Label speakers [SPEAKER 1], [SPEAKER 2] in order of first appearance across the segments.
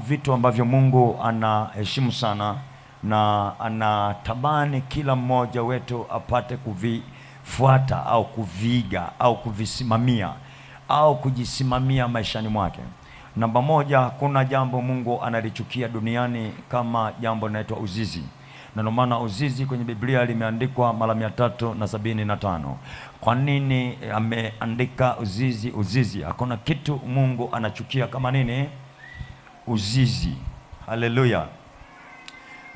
[SPEAKER 1] vitu ambavyo Mungu anaheshimu sana na anatamani kila mmoja wetu apate kuvifuata au kuviiga au kuvisimamia au kujisimamia maishani mwake. Namba moja, kuna jambo Mungu analichukia duniani kama jambo linaloitwa uzizi. Na ndio maana uzizi kwenye Biblia limeandikwa mara 375. Kwa nini ameandika uzizi? Uzizi, hakuna kitu Mungu anachukia kama nini? Uzizi. Haleluya.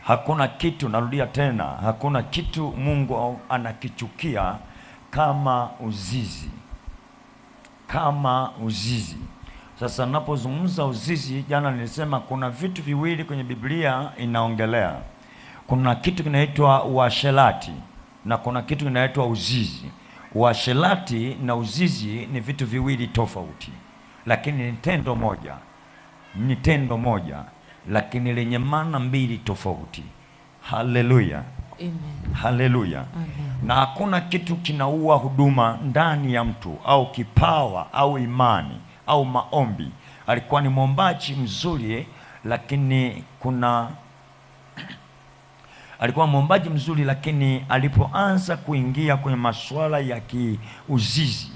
[SPEAKER 1] Hakuna kitu, narudia tena, hakuna kitu Mungu anakichukia kama uzizi. Kama uzizi. Sasa napozungumza uzizi, jana nilisema kuna vitu viwili kwenye Biblia inaongelea. Kuna kitu kinaitwa uasherati na kuna kitu kinaitwa uzizi. Uasherati na uzizi ni vitu viwili tofauti, lakini ni tendo moja. Ni tendo moja, lakini lenye maana mbili tofauti. Haleluya.
[SPEAKER 2] Amen.
[SPEAKER 1] Haleluya.
[SPEAKER 2] Amen.
[SPEAKER 1] Na hakuna kitu kinaua huduma ndani ya mtu au kipawa au imani au maombi. Alikuwa ni mwombaji mzuri, lakini alikuwa mwombaji mzuri, lakini alipoanza kuingia kwenye masuala ya kiuzizi,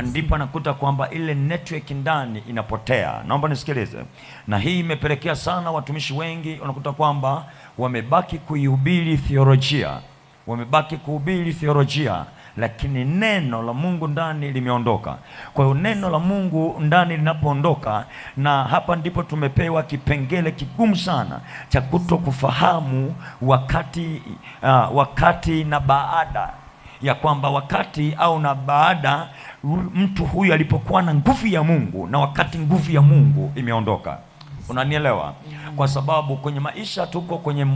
[SPEAKER 1] ndipo anakuta kwamba ile network ndani inapotea. Naomba nisikilize. Na hii imepelekea sana watumishi wengi unakuta kwamba wamebaki kuihubiri theolojia. Wamebaki kuhubiri theolojia, lakini neno la Mungu ndani limeondoka. Kwa hiyo neno la Mungu ndani linapoondoka, na hapa ndipo tumepewa kipengele kigumu sana cha kutokufahamu wakati na baada ya kwamba wakati au na baada mtu huyu alipokuwa na nguvu ya Mungu na wakati nguvu ya Mungu imeondoka. Unanielewa? Kwa sababu kwenye maisha tuko kwenye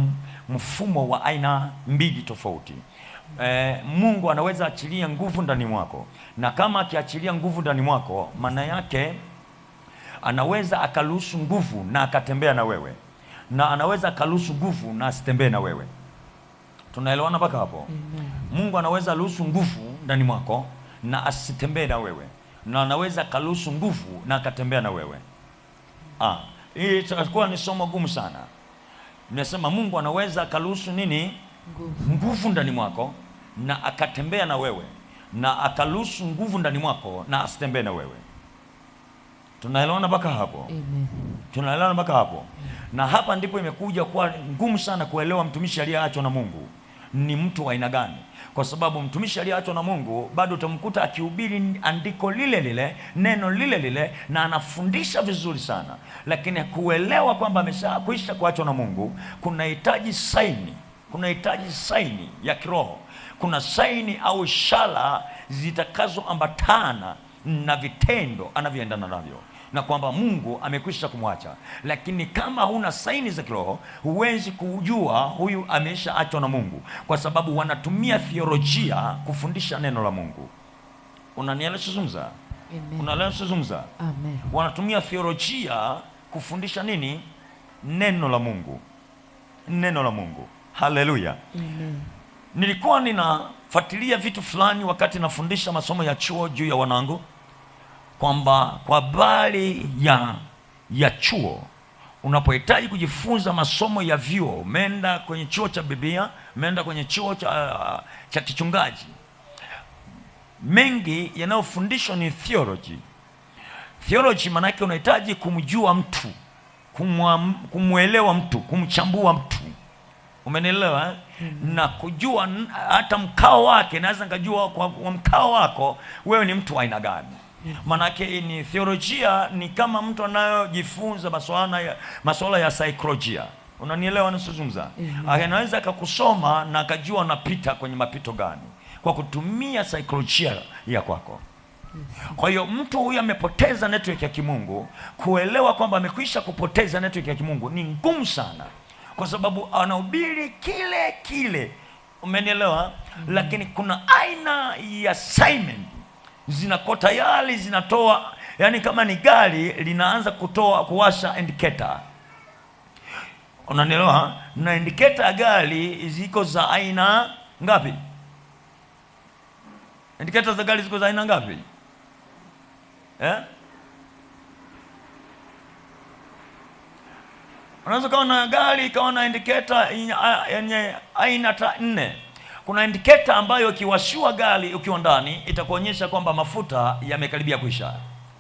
[SPEAKER 1] mfumo wa aina mbili tofauti. Mungu anaweza achilia nguvu ndani mwako, na kama akiachilia nguvu ndani mwako, maana yake anaweza akaruhusu nguvu na akatembea na wewe, na anaweza akaruhusu nguvu na asitembee na wewe. Tunaelewana mpaka hapo? Mungu anaweza ruhusu nguvu ndani mwako na asitembee na wewe, na anaweza akaruhusu nguvu na akatembea na wewe. Hii itakuwa ni somo gumu sana. Nimesema Mungu anaweza akaruhusu nini? Nguvu ndani mwako na akatembea na wewe, na akaruhusu nguvu ndani mwako na asitembee na wewe. Tunaelewana mpaka hapo?
[SPEAKER 2] Amen.
[SPEAKER 1] Tunaelewana mpaka hapo? Na hapa ndipo imekuja kuwa ngumu sana kuelewa mtumishi aliyeachwa na Mungu ni mtu wa aina gani. Kwa sababu mtumishi aliyeachwa na Mungu bado utamkuta akihubiri andiko lile lile, neno lile lile, na anafundisha vizuri sana, lakini kuelewa kwamba ameshakwisha kuachwa na Mungu kunahitaji saini. Kunahitaji saini ya kiroho. Kuna saini au ishara zitakazoambatana na vitendo anavyoendana navyo, na kwamba Mungu amekwisha kumwacha. Lakini kama huna saini za kiroho, huwezi kujua huyu ameshaachwa na Mungu, kwa sababu wanatumia theolojia kufundisha neno la Mungu. Unanielezea? Unanielezea?
[SPEAKER 2] Amen.
[SPEAKER 1] Wanatumia theolojia kufundisha nini? Neno la Mungu. Neno la Mungu. Haleluya.
[SPEAKER 2] Amen.
[SPEAKER 1] Nilikuwa ninafuatilia vitu fulani wakati nafundisha masomo ya chuo juu ya wanangu, kwamba kwa habari ya chuo, unapohitaji kujifunza masomo ya vyuo, umeenda kwenye chuo cha Biblia, umeenda kwenye chuo cha kichungaji, mengi yanayofundishwa ni theology. Theology maana yake unahitaji kumjua mtu, kumwelewa mtu, kumchambua mtu. Umenielewa? Na kujua hata mkao wake. Naweza nikajua kwa mkao wako wewe ni mtu wa aina gani. Manake ni theolojia, ni kama mtu anayojifunza masuala ya saikolojia. Unanielewa ninazungumza? Anaweza akakusoma na akajua unapita kwenye mapito gani kwa kutumia saikolojia ya kwako. Kwa hiyo mtu huyu amepoteza network ya kimungu. Kuelewa kwamba amekwisha kupoteza network ya kimungu ni ngumu sana, kwa sababu anahubiri kile kile. Umenielewa? Lakini kuna aina ya assignment zinako tayari zinatoa, yani kama ni gari linaanza kuwasha indicator. Unanielewa? Na indicator ya gari ziko za aina ngapi? Indicator za gari ziko za aina ngapi? Unaweza kuwa na gari ikawa na indicator yenye aina 4. Kuna indicator ambayo ikiwashua gari ukiwa ndani itakuonyesha kwamba mafuta yamekaribia kuisha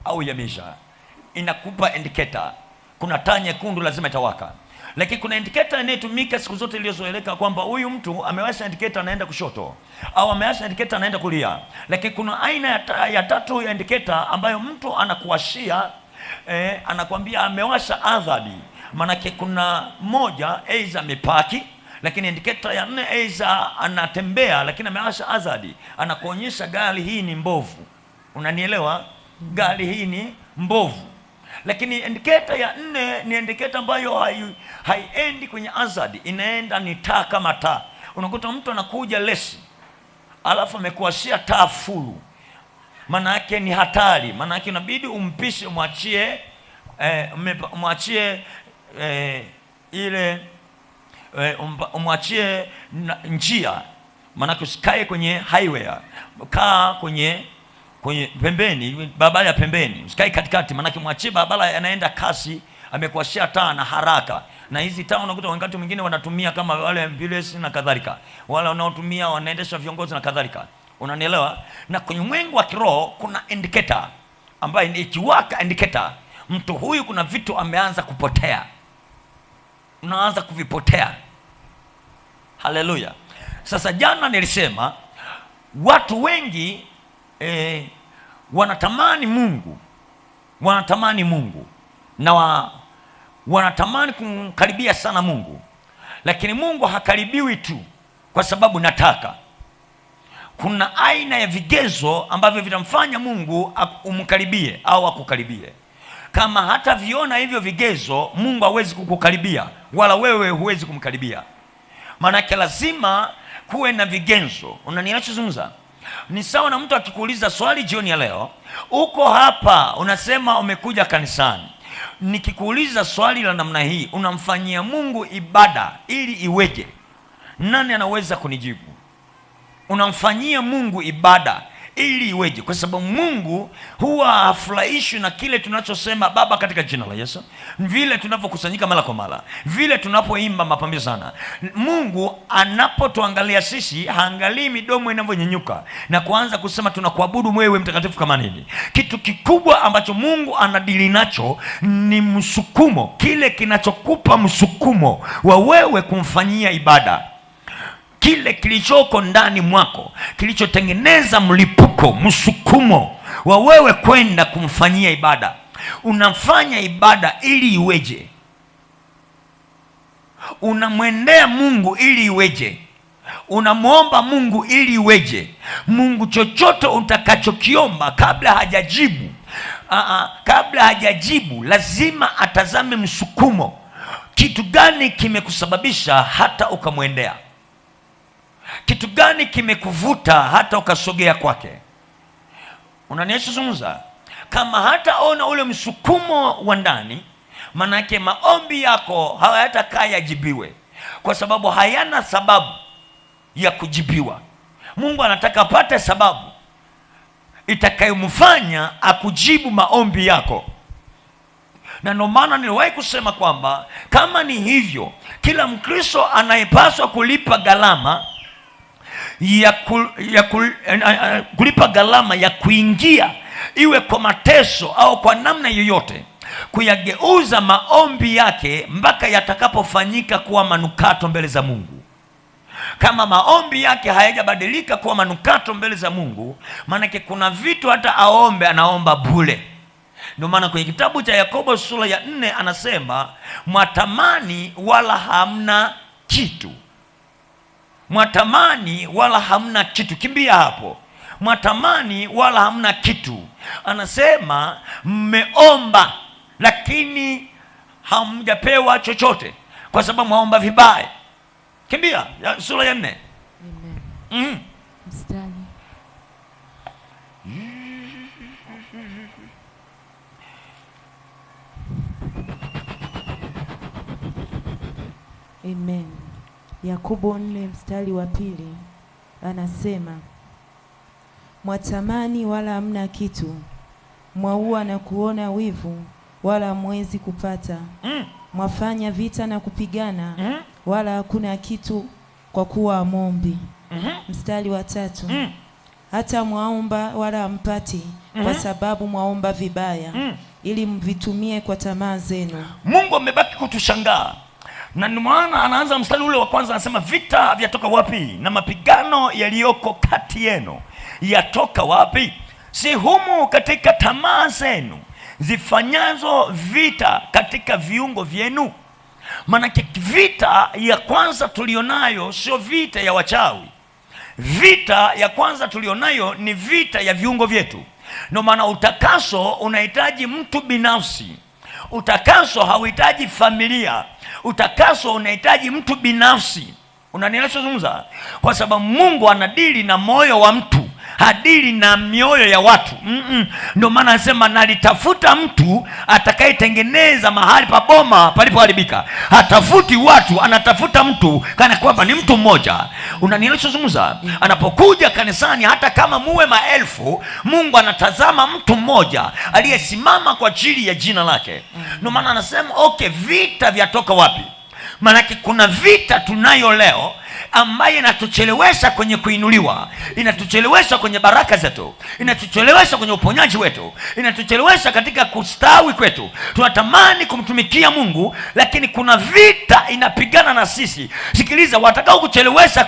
[SPEAKER 1] au yameisha. Inakupa indicator. Kuna taa nyekundu lazima itawaka. Lakini kuna indicator inayotumika siku zote iliyozoeleka kwamba huyu mtu amewasha indicator anaenda kushoto au amewasha indicator anaenda kulia. Lakini kuna aina ya 3 ya indicator ambayo mtu anakuwashia anakuambia amewasha hazard. Manake kuna moja aidha amepaki, lakini indicator ya 4 aidha anatembea lakini amewasha hazard, anakuonyesha gari hii ni mbovu. Unanielewa? Gari hii ni mbovu. Lakini indicator ya 4 ni indicator ambayo haiendi kwenye hazard, inaenda ni taa kama taa. Unakuta mtu anakuja lesi alafu amekuashia taa full, maana yake ni hatari. Maana yake inabidi umpishe, mwachie umwachie njia. Maana yake usikae kwenye highway, kaa kwenye pembeni, barabara ya pembeni, usikae katikati. Maana yake mwachie barabara yanaenda kasi, amekuashia taa na haraka. Na hizi taa unakuta wakati mwingine wanatumia kama wale ambulance na kadhalika, wale wanaotumia wanaendesha viongozi na kadhalika. Unanielewa? Na kwenye mwengu wa kiroho kuna indicator ambayo ikiwaka indicator, mtu huyu kuna vitu ameanza kupotea, unaanza kuvipotea. Haleluya. Sasa jana nilisema watu wengi wanatamani Mungu na wanatamani kumkaribia sana Mungu, lakini Mungu hakaribiwi tu kwa sababu nataka. Kuna aina ya vigezo ambavyo vitamfanya Mungu umkaribie au akukaribie. Kama hata viona hivyo vigezo, Mungu hawezi kukukaribia wala wewe huwezi kumkaribia. Maana lazima kuwe na vigezo. Unaniachozungumza? Ni sawa na mtu akikuuliza swali jioni ya leo, uko hapa unasema umekuja kanisani. Nikikuuliza swali la namna hii, unamfanyia Mungu ibada ili iweje? Nani anaweza kunijibu? Unamfanyia Mungu ibada ili iweje? Kwa sababu Mungu huwa hafurahishwi na kile tunachosema Baba katika jina la Yesu, vile tunapokusanyika mara kwa mara, vile tunapoimba mapambio sana. Mungu anapotuangalia sisi, haangalii midomo inavyonyenyuka na kuanza kusema tunakuabudu wewe mtakatifu kama nini. Kitu kikubwa ambacho Mungu anadili nacho ni msukumo, kile kinachokupa msukumo wa wewe kumfanyia ibada, kile kilichoko ndani mwako kilichotengeneza mlipuko, msukumo wa wewe kwenda kumfanyia ibada. Unafanya ibada ili iweje? Unamwendea Mungu ili iweje? Unamwomba Mungu ili iweje? Mungu chochote utakachokiomba kabla hajajibu lazima atazame msukumo. Kitu gani kimekusababisha hata ukamwendea? Kitu gani kimekuvuta hata ukasogea kwake? Unaniachozungumza? Kama hata ona ule msukumo wa ndani, manake maombi yako hayatakaa yajibiwe, kwa sababu hayana sababu ya kujibiwa. Mungu anataka apate sababu itakayomfanya akujibu maombi yako. Na ndio maana niliwahi kusema kwamba kama ni hivyo, kila Mkristo anayepaswa kulipa gharama kulipa gharama ya kuingia, iwe kwa mateso au kwa namna yoyote, kuyageuza maombi yake mpaka yatakapofanyika kuwa manukato mbele za Mungu. Kama maombi yake hayajabadilika kuwa manukato mbele za Mungu, maanake kuna vitu hata anaomba bure. Ndio maana kwenye kitabu cha Yakobo sura ya 4 anasema mwatamani wala hamna kitu. Mwatamani wala hamna kitu. Kimbia hapo. Mwatamani wala hamna kitu. Anasema mmeomba lakini hamjapewa chochote kwa sababu mwaomba vibaya. Kimbia sura ya 4. Amen. Mstari.
[SPEAKER 2] Amen. Yakobo 4 mstari wa 2 anasema mwatamani wala hamna kitu, mwaua na kuona wivu wala hamwezi kupata. mwafanya vita na kupigana, wala hakuna kitu kwa kuwa hamwombi. Mstari wa 3, hata mwaomba wala hampati, kwa sababu mwaomba vibaya, ili mvitumie kwa tamaa zenu.
[SPEAKER 1] Mungu amebaki kutushangaa, na ndio maana anaanza mstari ule wa kwanza, anasema vita vyatoka wapi, na mapigano yaliyoko kati yenu yatoka wapi? Si humu katika tamaa zenu zifanyazo vita katika viungo vyenu? Maanake vita ya kwanza tulionayo sio vita ya wachawi. Vita ya kwanza tulionayo ni vita ya viungo vyetu. Ndio maana utakaso unahitaji mtu binafsi. Utakaso hauhitaji familia. Utakaso unahitaji mtu binafsi. Unanielezea? Kwa sababu Mungu anadili na moyo wa mtu, hadili na mioyo ya watu. Ndio maana anasema nalitafuta mtu atakayetengeneza mahali pa boma palipoharibika. Hatafuti watu, anatafuta mtu kana kwamba ni mtu mmoja. Unanielezea? Anapokuja kanisani, hata kama muwe maelfu, Mungu anatazama mtu mmoja aliyesimama kwa ajili ya jina lake. Ndio maana anasema okay, vita vyatoka wapi? Maanake kuna vita tunayo leo ambaye inatuchelewesha kwenye kuinuliwa, inatuchelewesha kwenye baraka zetu, inatuchelewesha kwenye uponyaji wetu, inatuchelewesha katika kustawi kwetu. Tunatamani kumtumikia Mungu, lakini kuna vita inapigana na sisi. Sikiliza, watakao kuchelewesha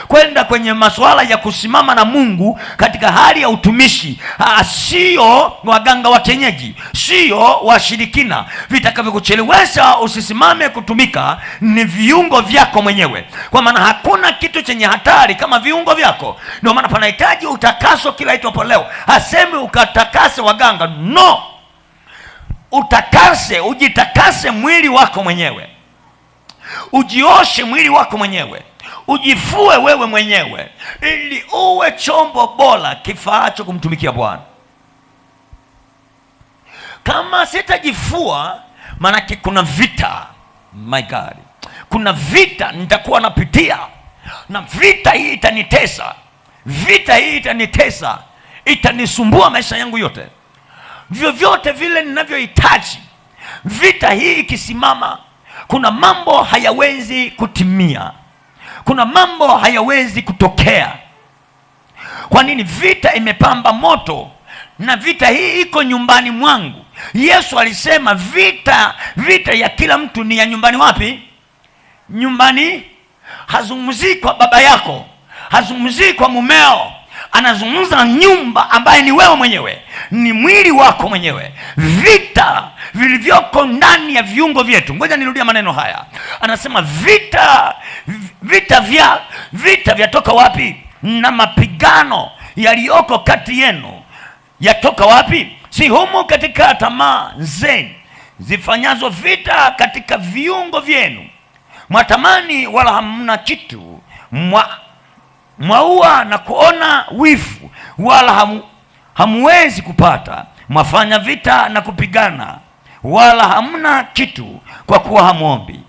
[SPEAKER 1] kwenda kwenye masuala ya kusimama na Mungu katika hali ya utumishi, sio waganga wa kienyeji, sio washirikina. Vitakavyokuchelewesha usisimame kutumika ni viungo vyako mwenyewe, kwa maana hakuna kitu chenye hatari kama viungo vyako. Ndio maana panahitaji utakaso kila itwapo leo. Hasemi ukatakase waganga, no. Ujitakase mwili wako mwenyewe, ujioshe mwili wako mwenyewe, ujifue wewe mwenyewe, ili uwe chombo bora kifaacho kumtumikia Bwana. Kama sitajifua, maanake kuna vita, my God, kuna vita nitakuwa napitia, na vita hii itanitesa, vita hii itanitesa, itanisumbua maisha yangu yote, vyovyote vile ninavyohitaji. Vita hii ikisimama, kuna mambo hayawezi kutimia, kuna mambo hayawezi kutokea. Kwa nini? Vita imepamba moto, na vita hii iko nyumbani mwangu. Yesu alisema vita ya kila mtu ni ya nyumbani. Wapi? Nyumbani. Hazungumzii kwa baba yako, hazungumzii kwa mumeo, anazungumza nyumba ambaye ni wewe mwenyewe, ni mwili wako mwenyewe. Vita vilivyoko ndani ya viungo vyetu. Ngoja nirudia maneno haya. Anasema vita vyatoka wapi? Na mapigano yaliyoko kati yenu yatoka wapi? Si humu katika tamaa zenu zifanyazo vita katika viungo vyenu. Mwatamani wala hamna kitu, mwaua na kuona wivu, wala hamuwezi kupata. Mwafanya vita na kupigana, wala hamna kitu, kwa kuwa hamwombi.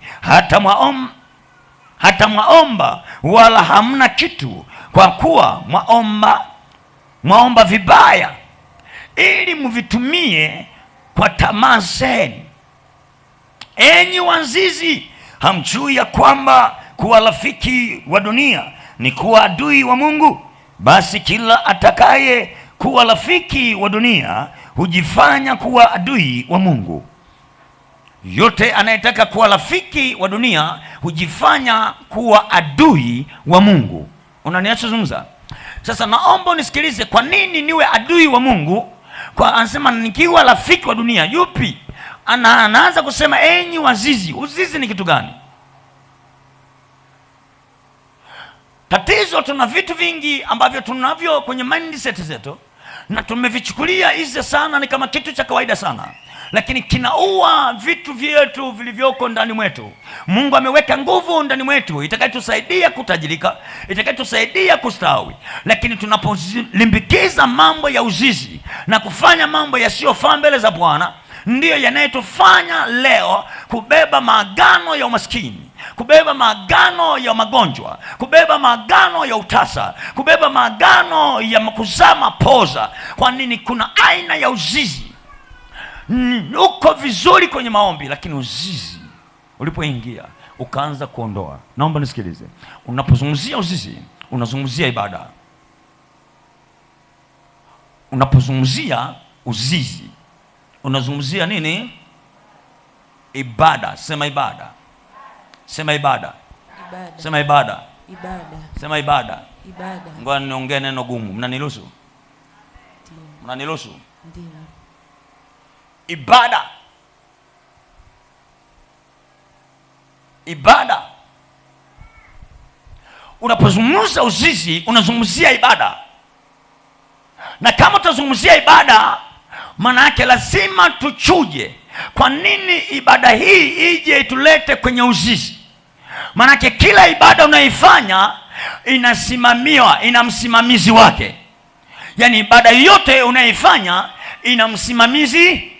[SPEAKER 1] Hata mwaomba wala hamna kitu, kwa kuwa mwaomba vibaya, ili mvitumie kwa tamaa zenu. Enyi wazinzi, hamjui ya kwamba kuwa rafiki wa dunia ni kuwa adui wa Mungu? Basi kila atakaye kuwa rafiki wa dunia hujifanya kuwa adui wa Mungu. Yote anayetaka kuwa rafiki wa dunia hujifanya kuwa adui wa Mungu. Unaniachozungumza? Sasa naomba unisikilize. Kwa nini niwe adui wa Mungu? Anasema nikiwa rafiki wa dunia. Yupi? Anaanza kusema enyi wazinzi. Uzinzi ni kitu gani? Tatizo, tuna vitu vingi ambavyo tunavyo kwenye mindset zetu, na tumevichukulia hizi sana ni kama kitu cha kawaida sana, lakini kinaua vitu vyetu vilivyoko ndani mwetu. Mungu ameweka nguvu ndani mwetu itakayotusaidia kutajirika, itakayotusaidia kustawi, lakini tunapolimbikiza mambo ya uzinzi na kufanya mambo yasiyofaa mbele za Bwana, ndiyo yanayotufanya leo kubeba maagano ya umaskini, kubeba maagano ya magonjwa, kubeba maagano ya utasa, kubeba maagano ya kuzaa mapoza. Kwa nini? Kuna aina ya uzinzi. uko vizuri kwenye maombi, lakini uzizi ulipoingia ukaanza kuondoa. Naomba nisikilize, unapozungumzia uzizi unazungumzia ibada. Unapozungumzia uzizi unazungumzia nini? Ibada. Sema ibada. Sema ibada.
[SPEAKER 2] Ibada.
[SPEAKER 1] Sema ibada.
[SPEAKER 2] Ibada.
[SPEAKER 1] Sema ibada.
[SPEAKER 2] Ibada.
[SPEAKER 1] Ngoja niongee neno gumu. Mnaniruhusu?
[SPEAKER 2] Ndio.
[SPEAKER 1] Mnaniruhusu?
[SPEAKER 2] Ndio.
[SPEAKER 1] Ibada. Ibada. Unapozungumza uzizi unazungumzia ibada. Na kama utazungumzia ibada, maana yake lazima tuchuje. Kwa nini ibada hii ije itulete kwenye uzizi? Maana yake kila ibada unaifanya inasimamiwa, ina msimamizi wake. Yaani ibada yote unaifanya ina msimamizi,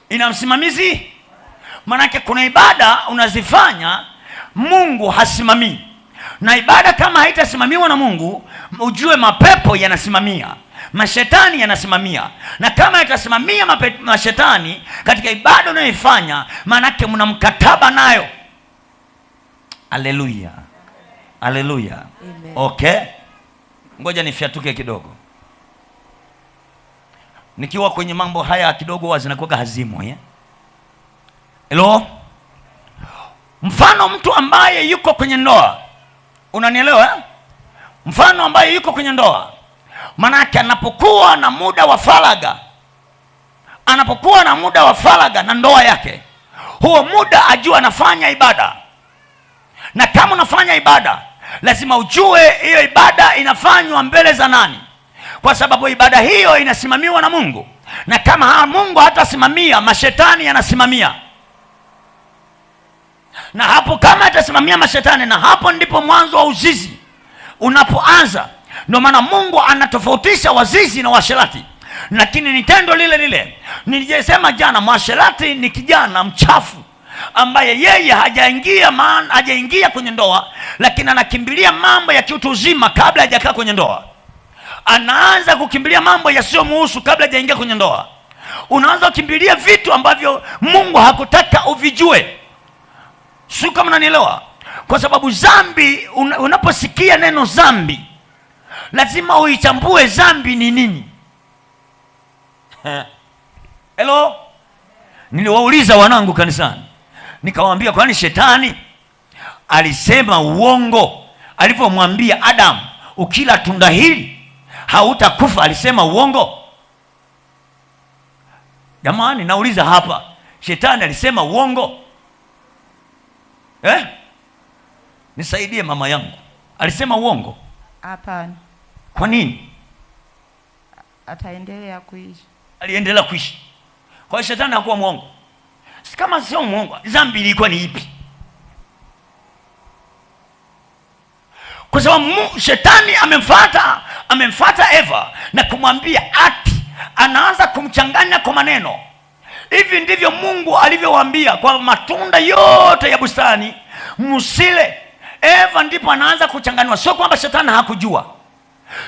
[SPEAKER 1] ina msimamizi. Maana yake kuna ibada unazifanya Mungu hasimamii. Na ibada kama haitasimamiwa na Mungu, ujue mapepo yanasimamia, mashetani yanasimamia. Na kama yatasimamia mashetani katika ibada unayoifanya, maana yake mna mkataba nayo. Haleluya. Haleluya. Okay. Ngoja nifiatuke kidogo. Nikiwa kwenye mambo haya kidogo wazi nakuwa hazimu, Hello? Mfano mtu ambaye yuko kwenye ndoa. Unanielewa? Mfano ambaye yuko kwenye ndoa, manake anapokuwa na muda wa faraga, anapokuwa na muda wa faraga na ndoa yake, huo muda ajua anafanya ibada. Na kama unafanya ibada, lazima ujue hiyo ibada inafanywa mbele za nani, kwa sababu ibada hiyo inasimamiwa na Mungu. Na kama Mungu hatasimamia, mashetani yanasimamia. Na hapo kama atasimamia mashetani, na hapo ndipo mwanzo wa uzizi unapoanza. Ndio maana Mungu anatofautisha wazizi na washerati, lakini ni tendo lile lile. Nilisema jana, mwasherati ni kijana mchafu ambaye yeye hajaingia kwenye ndoa, lakini anakimbilia mambo ya kiutu uzima kabla hajakaa kwenye ndoa. Anaanza kukimbilia mambo yasiyomuhusu kabla hajaingia kwenye ndoa. Unaanza kukimbilia vitu ambavyo Mungu hakutaka uvijue. Sio kama unanielewa? Kwa sababu dhambi, unaposikia neno dhambi, lazima uichambue dhambi ni nini. Hello? Niliwauliza wanangu kanisani, nikawaambia, kwani shetani alisema uongo alipomwambia Adam, ukila tunda hili hautakufa? Alisema uongo? Jamani, nauliza hapa, shetani alisema uongo? Nisaidie mama yangu. Alisema uongo?
[SPEAKER 3] Hapana.
[SPEAKER 1] Kwa nini?
[SPEAKER 3] Ataendelea kuishi.
[SPEAKER 1] Aliendelea kuishi. Kwa hiyo shetani hakuwa muongo. Kama sio muongo, dhambi ilikuwa ni ipi? Kwa sababu shetani amemfuata Eva na kumwambia ati, anaanza kumchanganya kwa maneno. Hivi ndivyo Mungu alivyowaambia, kwa matunda yote ya bustani msile. Eva ndipo anaanza kuchanganywa. Sio kwamba shetani hakujua,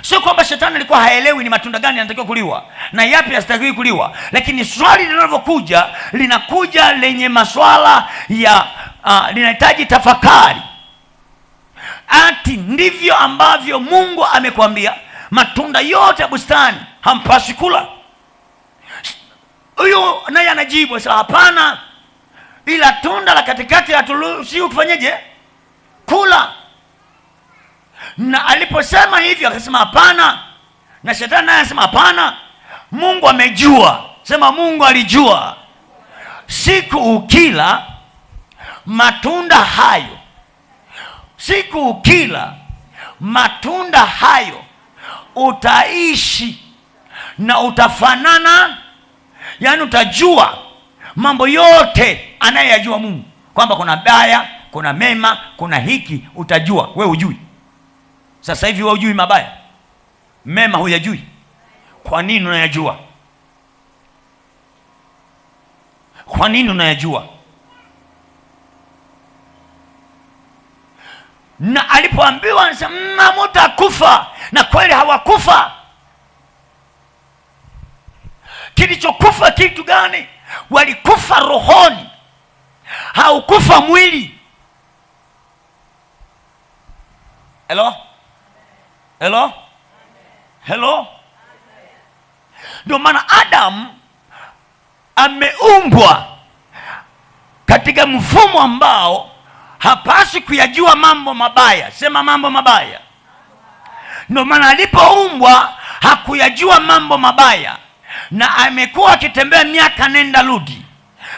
[SPEAKER 1] sio kwamba shetani alikuwa haelewi ni matunda gani yanatakiwa kuliwa na yapi yasitakiwi kuliwa, lakini swali linalokuja linakuja lenye maswala ya linahitaji tafakari. Ati ndivyo ambavyo Mungu amekwambia matunda yote ya bustani hampasi kula. Huyo naye anajibu sasa, hapana, ila tunda la katikati haturuhusiwi kufanyaje? Kula. Na aliposema hivyo akasema hapana, na shetani naye anasema hapana. Mungu amejua. Sema Mungu alijua. Siku ukila matunda hayo, siku ukila matunda hayo utaishi na utafanana. Yaani utajua mambo yote anayeyajua Mungu, kwamba kuna baya, kuna mema, kuna hiki, utajua. We hujui. Sasa hivi wewe hujui mabaya, mema huyajui. Kwa nini unayajua? Kwa nini unayajua? Na alipoambiwa anasema mtakufa, na kweli hawakufa. Kilichokufa kitu gani? Walikufa rohoni, haukufa mwili. Hello? Hello? Hello? Ndio maana Adam ameumbwa katika mfumo ambao hapaswi kuyajua mambo mabaya. Sema mambo mabaya. Ndio maana alipoumbwa hakuyajua mambo mabaya, na amekuwa akitembea miaka nenda rudi,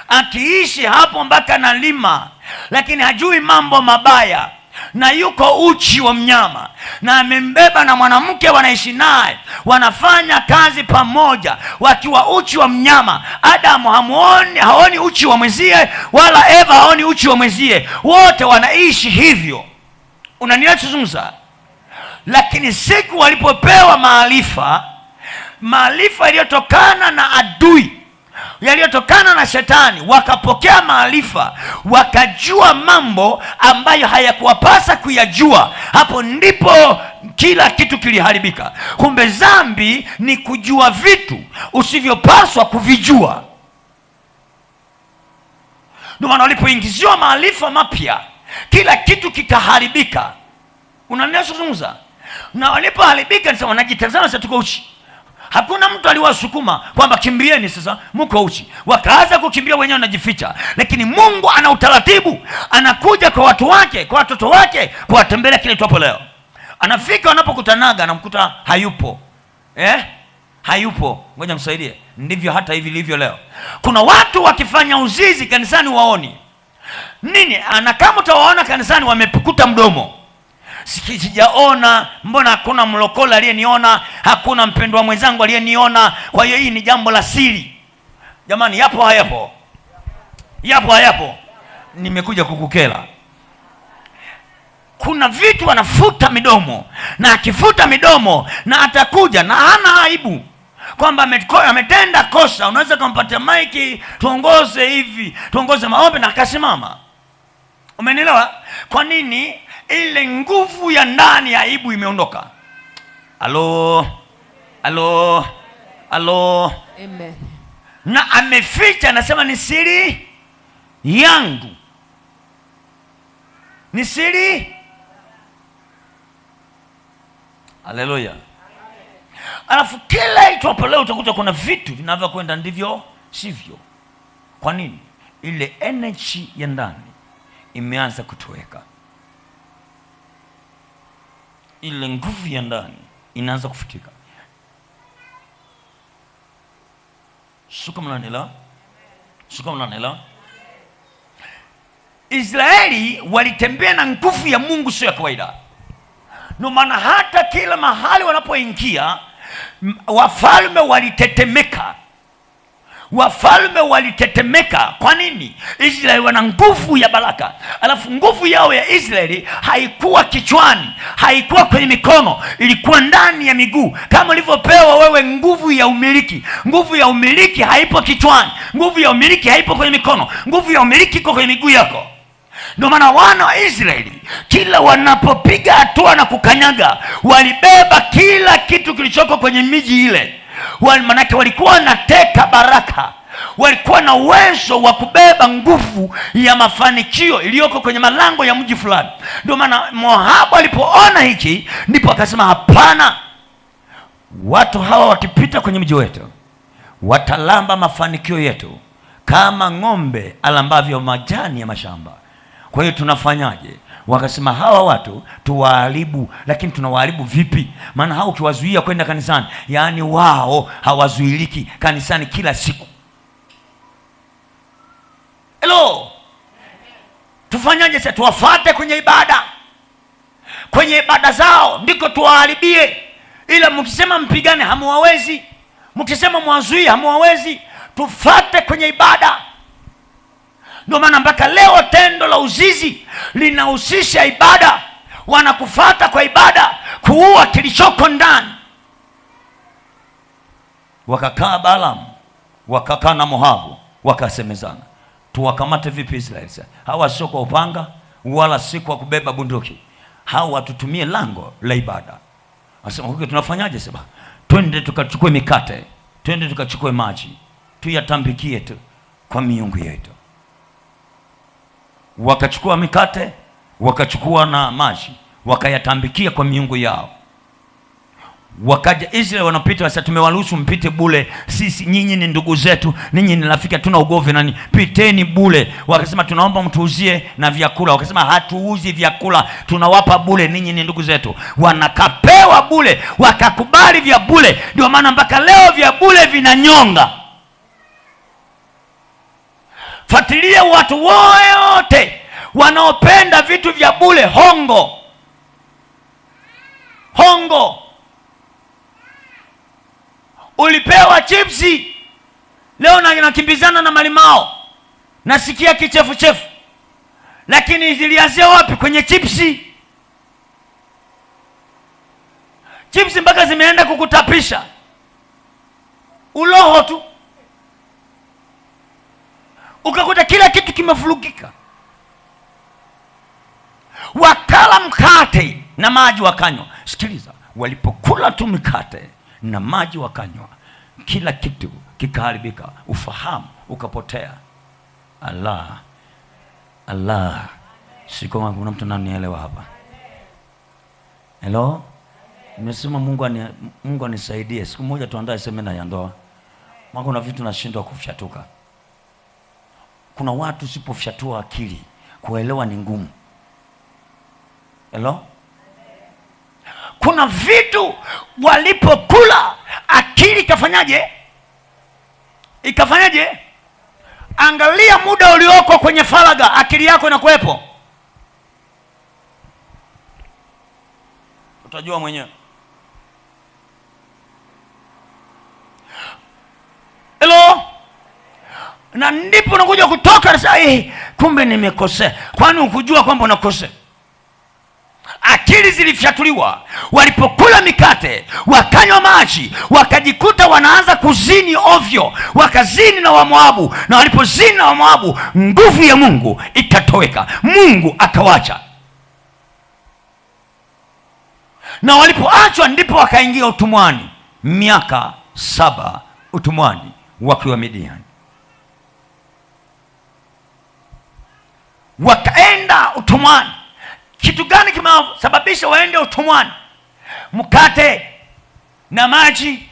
[SPEAKER 1] akiishi hapo mpaka nalima, lakini hajui mambo mabaya, na yuko uchi wa mnyama, na amembeba na mwanamke, wanaishi naye, wanafanya kazi pamoja wakiwa uchi wa mnyama. Adamu haoni uchi wa mwenzie, wala Eva haoni uchi wa mwenzie, wote wanaishi hivyo. Unanielewa? Lakini siku walipopewa maarifa yaliyotokana na adui, yaliyotokana na shetani, wakapokea maarifa, wakajua mambo ambayo hayakuwapasa kuyajua. Hapo ndipo kila kitu kiliharibika. Kumbe dhambi ni kujua vitu usivyopaswa kuvijua. Ndio maana walipoingiziwa maarifa mapya, kila kitu kikaharibika. Unanielewa? Na walipoharibika, sasa wanajitazama, sasa tuko uchi. Hakuna mtu aliwasukuma kwamba kimbieni, sasa mko uchi. Wakaanza kukimbia wenyewe, wanajificha. Lakini Mungu ana utaratibu, anakuja kwa watu wake, kwa watoto wake, kuwatembelea kile tuapo leo. Anafika wanapokutanaga, anamkuta hayupo. Hayupo. Ngoja msaidie. Ndivyo hata hivi ilivyo leo. Kuna watu wakifanya uzizi kanisani waoni nini, ana kama utawaona kanisani wamepukuta mdomo. Sijaona, mbona hakuna mlokole aliyeniona, hakuna mpendwa mwenzangu aliyeniona, kwa hiyo hii ni jambo la siri. Jamani, yapo hayapo? Yapo hayapo? Nimekuja kukukela. Kuna vitu wanafuta midomo, na akifuta midomo na atakuja na hana aibu kwamba ametenda kosa. Unaweza kumpatia maiki, tuongoze hivi, tuongoze maombi, na akasimama. Umenielewa? Kwa nini? Ile nguvu ya ndani ya aibu imeondoka. Alo.
[SPEAKER 2] Amen.
[SPEAKER 1] Na ameficha, anasema ni siri yangu, ni siri. Haleluya. Alafu kila itwapo leo utakuta kuna vitu vinavyokwenda ndivyo sivyo. Kwa nini? Ile energy ya ndani imeanza kutoweka. Ile nguvu ya ndani inaanza kufutika. Suka mlanela. Israeli walitembea na nguvu ya Mungu sio ya kawaida. Ndio maana hata kila mahali wanapoingia, wafalme walitetemeka. Kwa nini? Israeli wana nguvu ya baraka. Alafu nguvu yao ya Israeli haikuwa kichwani, haikuwa kwenye mikono, ilikuwa ndani ya miguu. Kama ulivyopewa wewe nguvu ya umiliki. Nguvu ya umiliki haipo kichwani, nguvu ya umiliki haipo kwenye mikono, nguvu ya umiliki iko kwenye miguu yako. Ndio maana wana wa Israeli kila wanapopiga hatua na kukanyaga, walibeba kila kitu kilichoko kwenye miji ile. Manake walikuwa wanateka baraka, walikuwa na uwezo wa kubeba nguvu ya mafanikio iliyoko kwenye malango ya mji fulani. Ndio maana Moabu alipoona hiki, ndipo akasema hapana, watu hawa wakipita kwenye mji wetu watalamba mafanikio yetu kama ng'ombe alambavyo majani ya mashamba. Kwa hiyo tunafanyaje? Wakasema hawa watu tuwaharibu. Lakini tunawaharibu vipi? Maana hao ukiwazuia kwenda kanisani, yaani wao hawazuiliki kanisani kila siku. Hello. Tufanyaje sasa? Tuwafate kwenye ibada. Kwenye ibada zao ndiko tuwaharibie. Ila mkisema mpigane hamuwawezi, mkisema mwazuie hamuwawezi. Tufate kwenye ibada. Ndio maana mpaka leo tendo la uzizi linahusisha ibada. Wanakufata kwa ibada, kuua kilichoko ndani. Wakakaa Balaam, wakakaa na Moabu, wakasemezana, tuwakamate vipi Israeli? Hawa sio kwa upanga wala si kwa kubeba bunduki, hawa tutumie lango la ibada. Asema huko tunafanyaje? Sema twende tukachukue mikate. twende tukachukue maji tuyatambikie tu kwa miungu yetu. Wakachukua mikate, wakachukua na maji, wakayatambikia kwa miungu yao. Wakaja Israeli wanapita, sasa tumewaruhusu mpite bure, sisi nyinyi ni ndugu zetu, ninyi ni rafiki, tuna ugomvi nani, piteni bure. Wakasema tunaomba mtuuzie na vyakula. Wakasema hatuuzi vyakula, tunawapa bure, ninyi ni ndugu zetu. Wanakapewa bure, wakakubali vya bure. Ndio maana mpaka leo vya bure vinanyonga. Fuatilia watu wote wanaopenda vitu vya bure, hongo. Ulipewa chipsi, leo nakimbizana na malimao, nasikia kichefuchefu. Lakini zilianzia wapi? Kwenye chipsi. Chipsi mpaka zimeenda kukutapisha uloho tu, ukakuta kila kitu kimefurugika. Wakala mkate na maji wakanywa. Sikiliza, walipokula tu mikate na maji wakanywa, kila kitu kikaharibika, ufahamu ukapotea. Allah. Siko kuna mtu ananielewa hapa? Hello? Nimesema Mungu anisaidie. Siku moja tuandae semina ya ndoa. Maana kuna vitu nashindwa kufyatuka. Kuna watu usipofyatua akili, kuelewa ni ngumu. Hello? Kuna vitu walipokula akili ikafanyaje? Angalia muda ulioko kwenye faraga, akili yako inakuwepo. Utajua mwenyewe. Hello? Na ndipo unakuja kutoka sasa, kumbe nimekosea. Kwani ukujua kwamba unakosea? Akili zilifyatuliwa. Walipokula mikate, wakanywa maji, wakajikuta wanaanza kuzini ovyo. Wakazini na Wamoabu, na walipozini na Wamoabu, nguvu ya Mungu ikatoweka. Mungu akawacha. Na walipoachwa ndipo wakaingia utumwani. Miaka 7 utumwani wakiwa Midiani. Wakaenda utumwani. Kitu gani kimesababisha waende utumwani? Mkate na maji.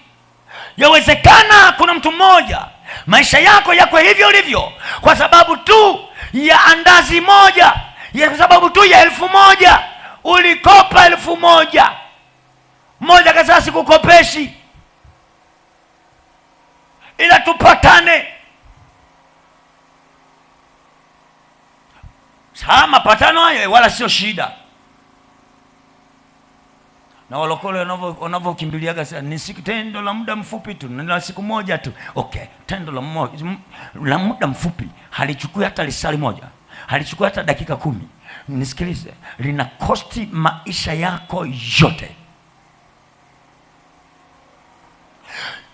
[SPEAKER 1] Yawezekana kuna mtu mmoja maisha yako yako hivyo ulivyo kwa sababu tu ya andazi moja, kwa sababu tu ya 1,000. Ulikopa 1,000, mmoja kasa sikukopeshi, ila tupatane. Sama patano hayo wala sio shida. Na walokole wanavyokimbiliaga sasa, ni siku tendo la muda mfupi tu, na siku moja tu. Okay, tendo la muda mfupi halichukui hata lisali moja, halichukui hata dakika 10. Nisikilize, lina kosti maisha yako yote.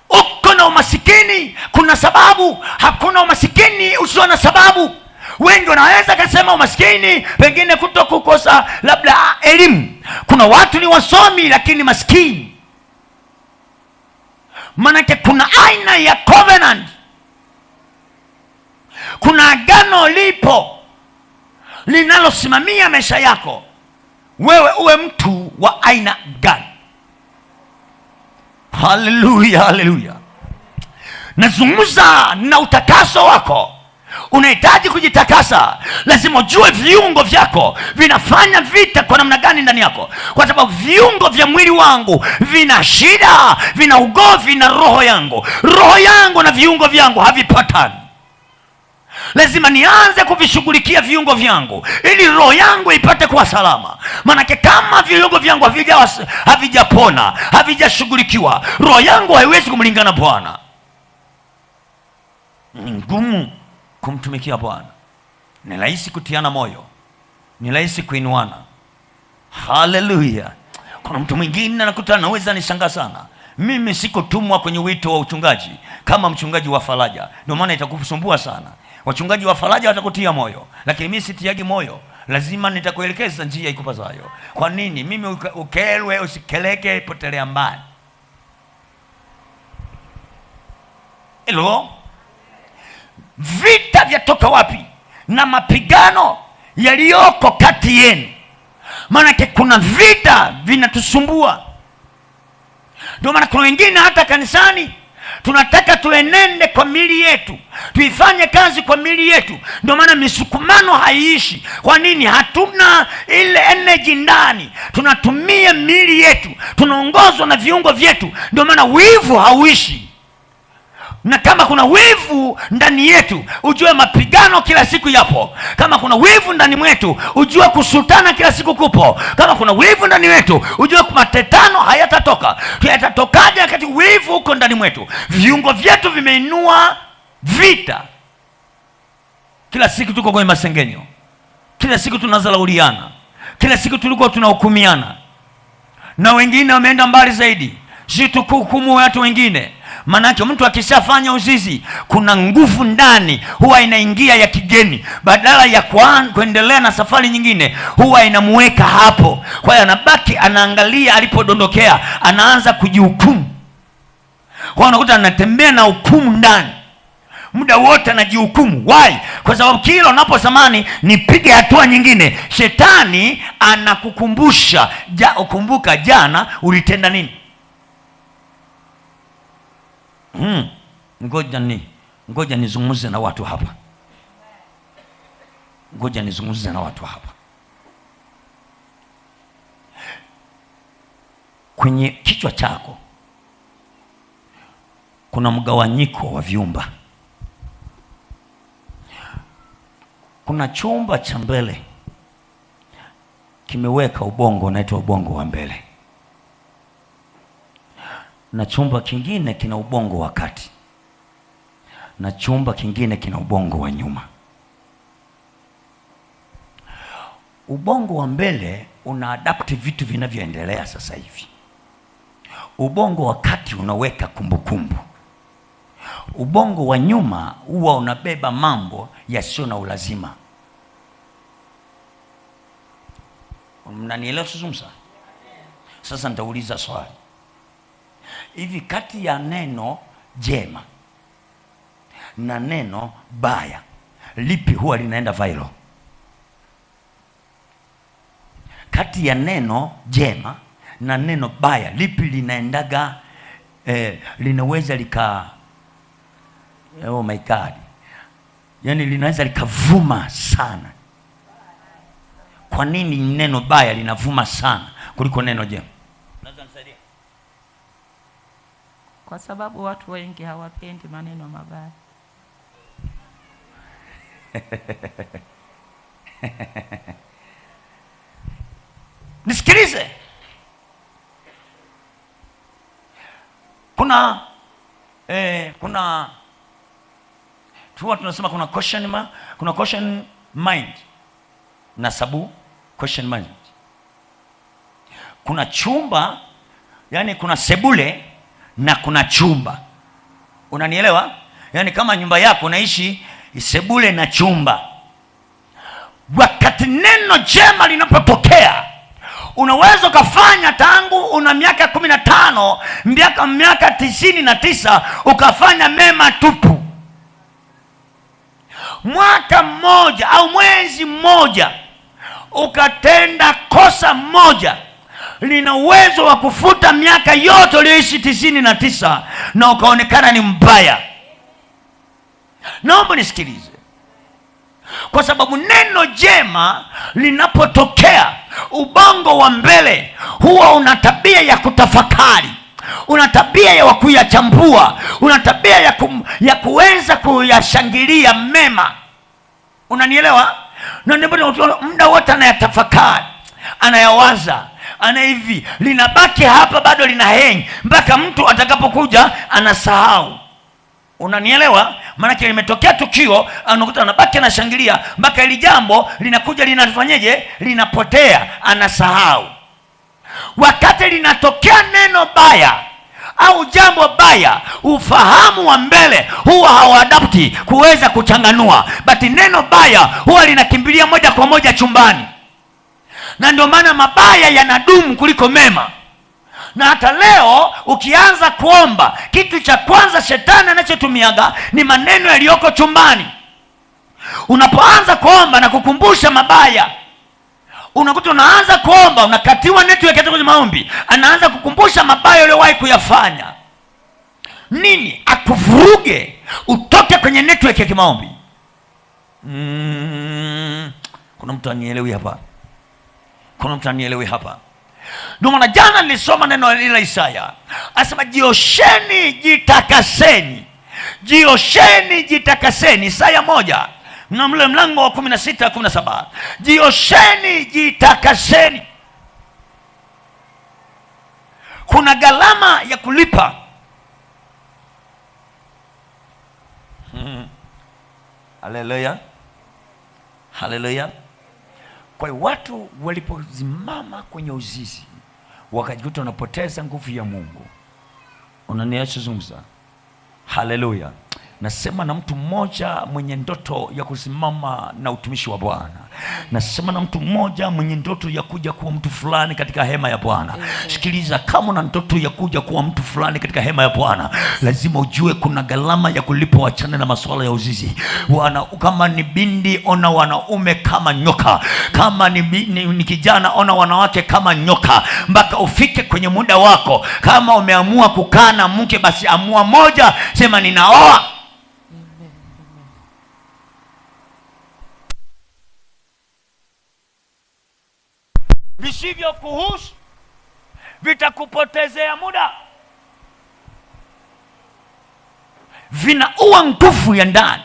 [SPEAKER 1] Uko na umasikini, kuna sababu. Hakuna umasikini usio na sababu. Wengi wanaweza kusema umaskini pengine kutokukosa labda elimu. Kuna watu ni wasomi lakini maskini. Manake kuna aina ya covenant, kuna agano lipo linalosimamia maisha yako. Wewe uwe mtu wa aina gani? Haleluya. Nazungumza na utakaso wako. Unahitaji kujitakasa. Lazima ujue viungo vyako vinafanya vita kwa namna gani ndani yako, kwa sababu viungo vya mwili wangu vina shida, vina ugomvi na roho yangu. Roho yangu na viungo vyangu havipatani. Lazima nianze kuvishughulikia viungo vyangu ili roho yangu ipate kuwa salama. Manake kama viungo vyangu havijapona, havijashughulikiwa, roho yangu haiwezi kumlingana Bwana. Ni ngumu kumtumikia Bwana. Ni rahisi kutiana moyo, ni rahisi kuinuana. Haleluya. Kuna mtu mwingine anakuta naweza nishangaa sana. Mimi sikutumwa kwenye wito wa uchungaji kama mchungaji wa faraja. Ndio maana itakusumbua sana. Wachungaji wa faraja watakutia moyo, lakini mimi sitiagi moyo. Lazima nitakuelekeza njia ikupasayo. Kwa nini? Mimi ukelwe usikeleke, potelea mbali. Hello? Vita vyatoka wapi? Na mapigano yaliyoko kati yenu. Maana kuna vita vinatusumbua. Ndio maana kuna wengine hata kanisani tunataka tuenende kwa miili yetu, tuifanye kazi kwa miili yetu. Ndio maana misukumano haiishi. Kwa nini? Hatuna ile energy ndani. Tunatumia miili yetu, tunaongozwa na viungo vyetu. Ndio maana wivu hauishi. Na kama kuna wivu ndani yetu, ujue mapigano kila siku yapo. Kama kuna wivu ndani mwetu, ujue kusultana kila siku kupo. Kama kuna wivu ndani mwetu, ujue matetano hayatatoka. Yatatokaje wakati wivu uko ndani mwetu? Viungo vyetu vimeinua vita. Kila siku tuko kwenye masengenyo. Kila siku tunazalauliana. Kila siku tulikuwa tunahukumiana. Na wengine wameenda mbali zaidi. Si tukuhukumu watu wengine. Manake mtu akishafanya uzizi, kuna nguvu ndani huwa inaingia ya kigeni. Badala ya kuendelea na safari nyingine, huwa inamuweka hapo. Kwa hiyo anabaki anaangalia alipodondokea, anaanza kujihukumu. Kwa unakuta anatembea na hukumu ndani. Muda wote anajihukumu. Why? Kwa sababu kila unaposamani nipige hatua nyingine, shetani anakukumbusha, ukumbuka jana ulitenda nini? Ngoja nizungumze na watu hapa. Ngoja nizungumze na watu hapa. Kwenye kichwa chako kuna mgawanyiko wa vyumba. Kuna chumba cha mbele kimeweka ubongo, unaitwa ubongo wa mbele, na chumba kingine kina ubongo wa kati, na chumba kingine kina ubongo wa nyuma. Ubongo wa mbele una adapt vitu vinavyoendelea sasa hivi. Ubongo wa kati unaweka kumbukumbu. Ubongo wa nyuma huwa unabeba mambo yasiyo na ulazima. Mnanielewa sasa? Sasa nitauliza swali. Hivi kati ya neno jema na neno baya, lipi huwa linaenda viral? Kati ya neno jema na neno baya, lipi linaendaga linaweza lika, oh my God, yani linaweza likavuma sana? Kwa nini neno baya linavuma sana kuliko neno jema? Unaweza nisaidia?
[SPEAKER 3] Kwa sababu watu wengi hawapendi maneno mabaya.
[SPEAKER 1] Nisikilize. Kuna tunasema kuna question mind na sabu question mind. Kuna chumba, yani kuna sebule na kuna chumba. Unanielewa? Yani kama nyumba yako unaishi sebule na chumba. Wakati neno jema linapotokea, unaweza ukafanya tangu una miaka 15 miaka 99 ukafanya mema tupu. Mwaka mmoja au mwezi mmoja ukatenda kosa moja, lina uwezo wa kufuta miaka yote uliyoishi 99 na ukaonekana ni mbaya. Naomba nisikilize. Kwa sababu neno jema linapotokea, ubongo wa mbele huwa una tabia ya kutafakari, una tabia ya kuyachambua, una tabia ya kuweza kuyashangilia mema. Unanielewa? Na ndipo muda wote anayatafakari, anayawaza, ana hivi, linabaki hapa bado lina hang mpaka mtu atakapokuja anasahau. Unanielewa? Maana limetokea tukio, anakuta anabaki anashangilia mpaka ile jambo linakuja linafanyeje? Linapotea, anasahau. Wakati linatokea neno baya au jambo baya, ufahamu wa mbele huwa hawaadapti kuweza kuchanganua, but neno baya huwa linakimbilia moja kwa moja chumbani. Na ndio maana mabaya yanadumu kuliko mema. Na hata leo ukianza kuomba, kitu cha kwanza shetani anachotumiaga ni maneno yaliyoko chumbani. Unapoanza kuomba na kukumbusha mabaya, unakuta unaanza kuomba, unakatiwa network kwenye maombi, anaanza kukumbusha mabaya uliyowahi kuyafanya. Nini? Akuvuruge utoke kwenye network ya kimaombi. Kuna mtu anielewi hapa? Kuna mtu anielewi hapa? Ndio maana jana nilisoma neno la Isaya, asema jiosheni jitakaseni, jiosheni jitakaseni. Isaya 1 na mlango wa 16-17, jiosheni jitakaseni. Kuna gharama ya kulipa. Haleluya, haleluya. Kwa hiyo watu walipozimama kwenye uzizi, wakajikuta wanapoteza nguvu ya Mungu. Unaniacha zungumza? Haleluya. Nasema na mtu mmoja mwenye ndoto ya kusimama na utumishi wa Bwana. Nasema na mtu mmoja mwenye ndoto ya kuja kuwa mtu fulani katika hema ya Bwana. Sikiliza, kama una ndoto ya kuja kuwa mtu fulani katika hema ya Bwana, lazima ujue kuna gharama ya kulipa. Wachane na masuala ya uzizi. Kama ni bindi, ona wanaume kama nyoka. Kama ni kijana, ona wanawake kama nyoka, mpaka ufike kwenye muda wako. Kama umeamua kukaa na mke, basi amua moja, sema ninaoa. Visivyo kuhusu vitakupotezea muda, vinaua nguvu ya ndani.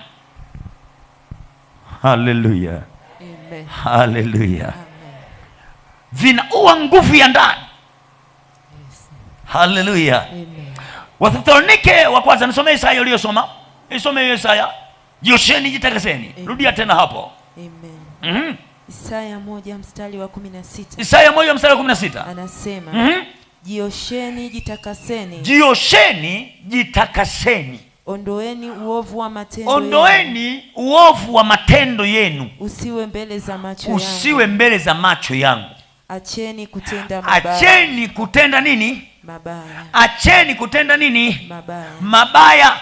[SPEAKER 1] Haleluya, amen. Haleluya, amen. Vinaua nguvu ya ndani. Yes. Haleluya, amen. Wathesalonike wa kwanza, nisome Isaya uliyosoma. Isome Isaya, jiosheni jitakaseni. Rudia tena hapo. Amen.
[SPEAKER 2] Isaya 1 mstari wa 16.
[SPEAKER 1] Isaya 1 mstari wa 16.
[SPEAKER 2] Anasema, jiosheni jitakaseni.
[SPEAKER 1] Jiosheni jitakaseni.
[SPEAKER 2] Ondoeni uovu wa matendo yenu.
[SPEAKER 1] Ondoeni uovu wa matendo yenu.
[SPEAKER 2] Usiwe mbele za macho yangu.
[SPEAKER 1] Usiwe mbele za macho yangu.
[SPEAKER 2] Acheni kutenda mabaya.
[SPEAKER 1] Acheni kutenda nini?
[SPEAKER 2] Mabaya.
[SPEAKER 1] Acheni kutenda nini?
[SPEAKER 2] Mabaya.
[SPEAKER 1] Mabaya.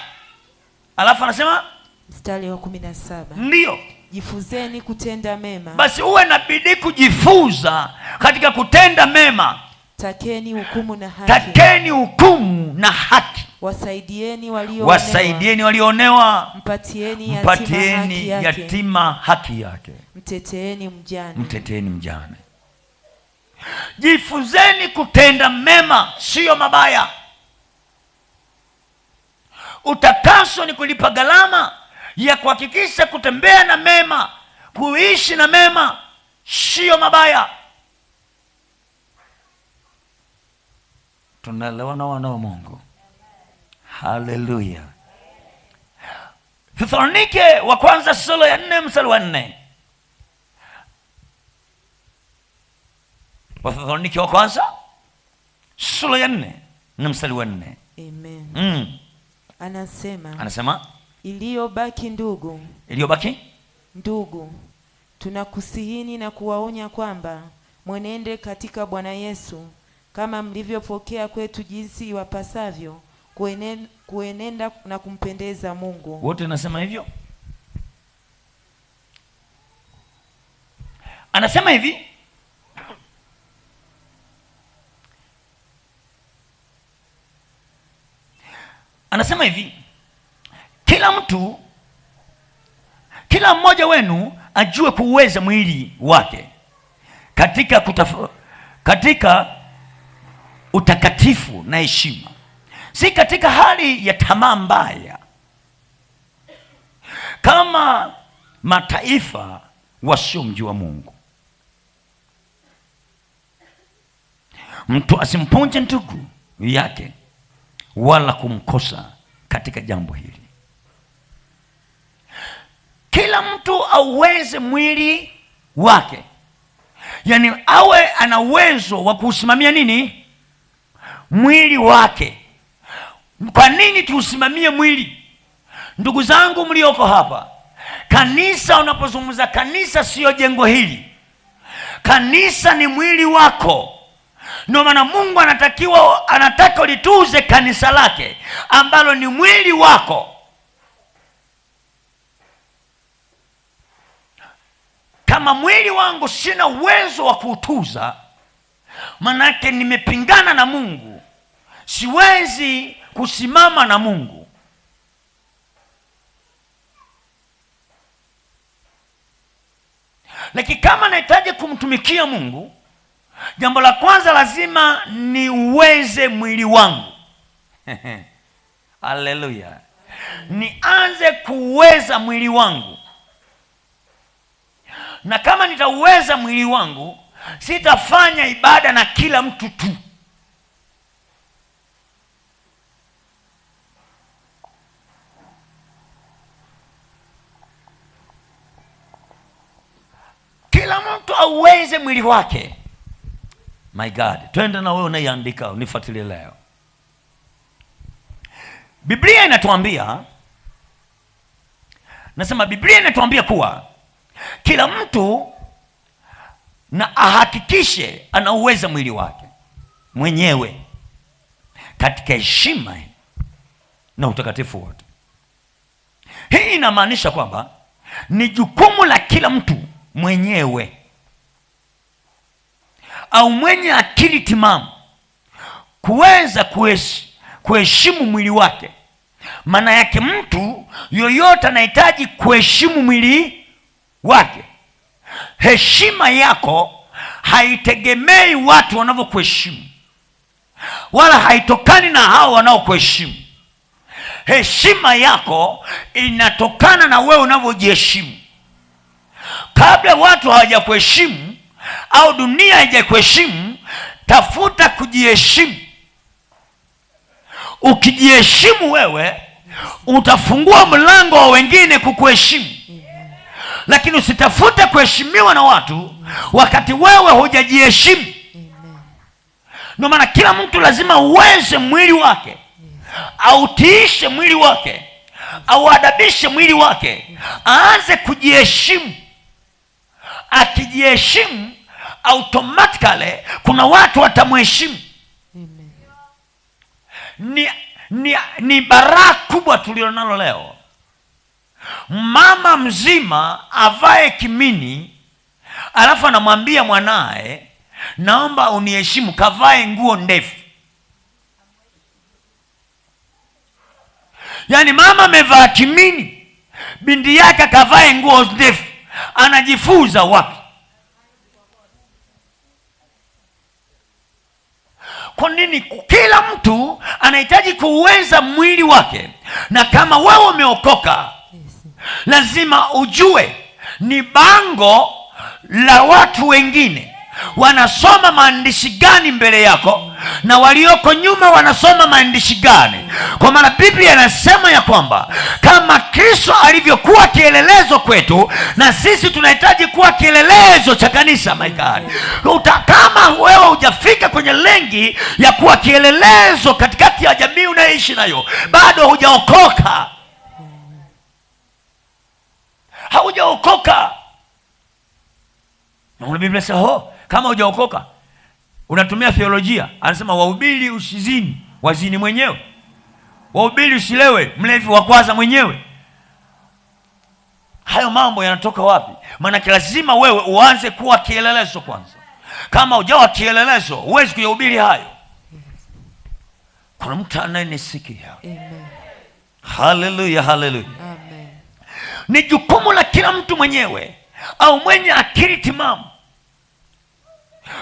[SPEAKER 1] Alafu anasema
[SPEAKER 2] mstari wa 17.
[SPEAKER 1] Ndio.
[SPEAKER 2] Jifuzeni kutenda mema.
[SPEAKER 1] Basi uwe na bidii kujifunza katika kutenda mema.
[SPEAKER 2] Takeni hukumu na haki.
[SPEAKER 1] Takeni hukumu na haki.
[SPEAKER 2] Wasaidieni walioonewa.
[SPEAKER 1] Wasaidieni walioonewa.
[SPEAKER 2] Mpatieni
[SPEAKER 1] yatima haki yake.
[SPEAKER 2] Mteteeni mjane.
[SPEAKER 1] Mteteeni mjane. Jifunzeni kutenda mema, sio mabaya. Utakaso ni kulipa gharama ya kuhakikisha kutembea na mema, kuishi na mema, sio mabaya. Tunaelewana wana wa Mungu? Haleluya. Thesalonike wa kwanza sura ya 4 mstari wa 4. Wathesalonike wa kwanza sura ya 4 na mstari wa 4.
[SPEAKER 2] Amen. Anasema iliyobaki ndugu, tunakusihini na kuwaonya kwamba mwenende katika Bwana Yesu kama mlivyopokea kwetu, jinsi iwapasavyo kuenenda na kumpendeza Mungu.
[SPEAKER 1] Wote nasema hivyo. Anasema hivi, kila mmoja wenu ajue kuuweza mwili wake katika utakatifu na heshima, si katika hali ya tamaa mbaya, kama mataifa wasiomjua Mungu. Mtu asimpunje ndugu yake wala kumkosa katika jambo hili. Kila mtu auweze mwili wake, yaani awe ana uwezo wa kusimamia nini? Mwili wake. Kwa nini tuusimamie mwili? Ndugu zangu mlioko hapa, kanisa, unapozungumza kanisa, sio jengo hili. Kanisa ni mwili wako. Ndio maana Mungu anataka ulituze kanisa lake ambalo ni mwili wako. Kama mwili wangu sina uwezo wa kuutuza, manake nimepingana na Mungu, siwezi kusimama na Mungu. Lakini kama nahitaji kumtumikia Mungu, jambo la kwanza lazima niuweze mwili wangu. Haleluya. Nianze kuuweza mwili wangu. Na kama nitauweza mwili wangu, sitafanya ibada na kila mtu tu. Kila mtu auweze mwili wake. My God, twende na wewe unaiandika, unifuatilie leo. Biblia inatuambia, nasema Biblia inatuambia kuwa kila mtu na ahakikishe anauweza mwili wake mwenyewe katika heshima na utakatifu wote. Hii inamaanisha kwamba ni jukumu la kila mtu mwenyewe au mwenye akili timamu kuweza kuheshimu mwili wake. Maana yake mtu yoyote anahitaji kuheshimu mwili wake. Heshima yako haitegemei watu wanavyokuheshimu, wala haitokani na hao wanaokuheshimu. Heshima yako inatokana na wewe unavyojiheshimu. Kabla watu hawajakuheshimu au dunia haijakuheshimu, tafuta kujiheshimu. Ukijiheshimu wewe, utafungua mlango wa wengine kukuheshimu. Lakini usitafute kuheshimiwa na watu wakati wewe hujajiheshimu. Ndio maana kila mtu lazima uweze mwili wake, autiishe mwili wake, au adabishe mwili wake, aanze kujiheshimu. Akijiheshimu, automatically kuna watu watamheshimu. Ni baraka kubwa tulionalo leo. Mama mzima avae kimini, alafu anamwambia mwanae, naomba uniheshimu, kavae nguo ndefu. Yaani mama amevaa kimini, binti yake kavae nguo ndefu. Anajifunza wapi? Kwa nini? Kila mtu anahitaji kuuweza mwili wake. Na kama wewe umeokoka, lazima ujue ni bango la watu wengine wanasoma maandishi gani mbele yako, na walioko nyuma wanasoma maandishi gani. Kwa maana Biblia inasema ya kwamba kama Kristo alivyokuwa kielelezo kwetu, na sisi tunahitaji kuwa kielelezo cha kanisa. My God, kama wewe hujafika kwenye lengi ya kuwa kielelezo katikati ya jamii unayoishi nayo, bado hujaokoka. Haujaokoka. Na Biblia inasema kama hujaokoka unatumia theolojia. Anasema wahubiri usizini, wazini mwenyewe. Wahubiri usilewe, mlevi wa kwanza mwenyewe. Hayo mambo yanatoka wapi? Maana lazima wewe uanze kuwa kielelezo kwanza. Kama hujawa kielelezo, huwezi kuyahubiri hayo. Kuna mtu anayenisikia? Amen. Haleluya, haleluya. Amen. Ni jukumu la kila mtu mwenyewe au mwenye akili timamu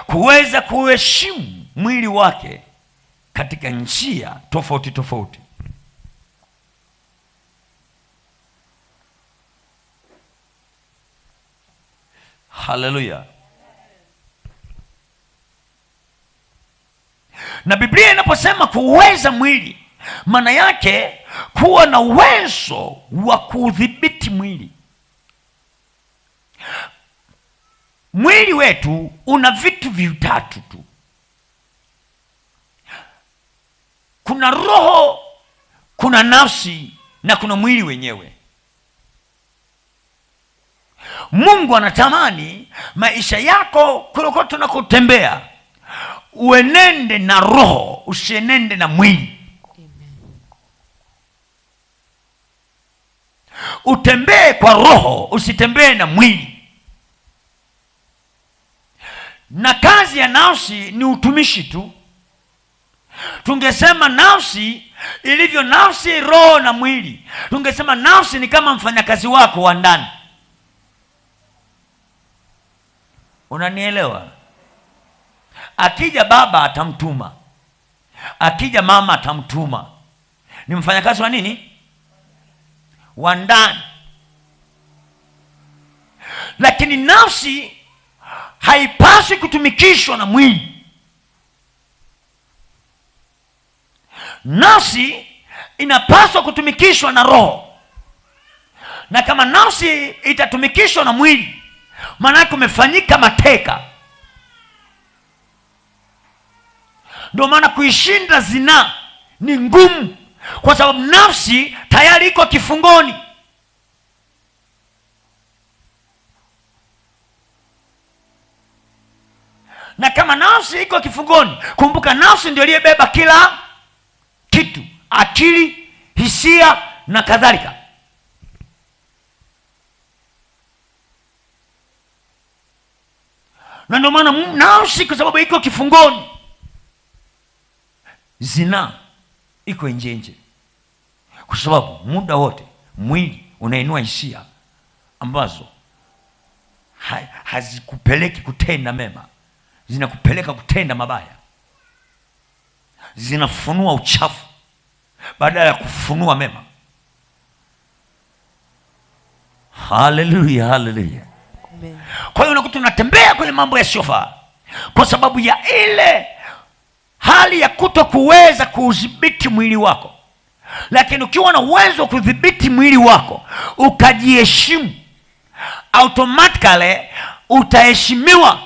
[SPEAKER 1] kuweza kuheshimu mwili wake katika njia tofauti tofauti. Haleluya. Na Biblia inaposema kuweza mwili, maana yake kuwa na uwezo wa kudhibiti mwili. Mwili wetu una vitu vitatu tu. Kuna roho, kuna nafsi, na kuna mwili wenyewe. Mungu anatamani maisha yako kokote unakotembea uenende na roho, usienende na mwili. Utembee kwa roho, usitembee na mwili. Na kazi ya nafsi ni utumishi tu. Tungesema nafsi ilivyo nafsi, roho na mwili, tungesema nafsi ni kama mfanyakazi wako wa ndani. Unanielewa? Akija baba atamtuma, akija mama atamtuma. Ni mfanyakazi wa nini? Wa ndani. Lakini nafsi haipaswi kutumikishwa na mwili. Nafsi inapaswa kutumikishwa na roho. Na kama nafsi itatumikishwa na mwili, maana yake umefanyika mateka. Ndio maana kuishinda zinaa ni ngumu, kwa sababu nafsi tayari iko kifungoni. Na kama nafsi iko kifungoni, kumbuka nafsi ndio iliyebeba kila kitu, akili, hisia na kadhalika. Na ndio maana nafsi, kwa sababu iko kifungoni, zinaa iko nje, kwa sababu muda wote mwili unainua hisia ambazo hazikupeleki kutenda mema, zinakupeleka kutenda mabaya. Zinafunua uchafu badala ya kufunua mema. Haleluya, haleluya. Kwa hiyo unakuta unatembea kwenye mambo yasiyofaa kwa sababu ya ile hali ya kutokuweza kuudhibiti mwili wako. Lakini ukiwa na uwezo wa kudhibiti mwili wako, ukajiheshimu, automatically utaheshimiwa.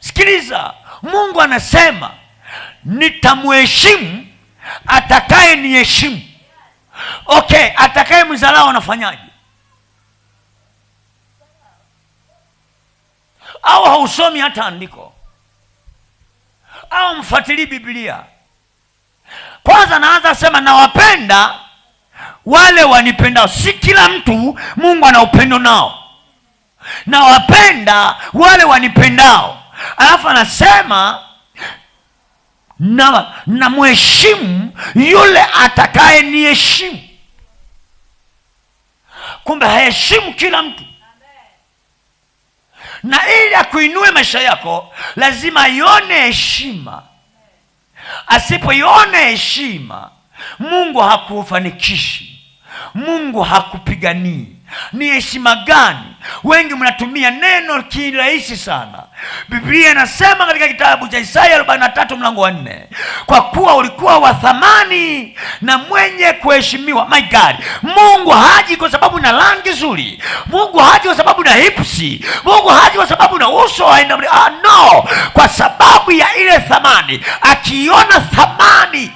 [SPEAKER 1] Sikiliza, Mungu anasema nitamheshimu atakaye niheshimu. Okay, atakaye mzalao anafanyaje? Au hausomi hata andiko, au mfuatilii Biblia? Kwanza naanza sema nawapenda wale wanipendao. Si kila mtu Mungu ana upendo nao. Nawapenda wale wanipendao. Alafu anasema na mheshimu yule atakaye niheshimu. Kumbe haheshimu kila mtu. Na ili akuinue maisha yako, lazima aione heshima. Asipoiona heshima, Mungu hakufanikishi, Mungu hakupiganii. Ni heshima gani? Wengi mnatumia neno kirahisi sana. Biblia inasema katika kitabu cha Isaya 43 mlango wa 4, kwa kuwa ulikuwa wa thamani na mwenye kuheshimiwa. My God, Mungu haji kwa sababu na rangi nzuri. Mungu haji kwa sababu na hipsi. Mungu haji kwa sababu na uso wa no, kwa sababu ya ile thamani. Akiona thamani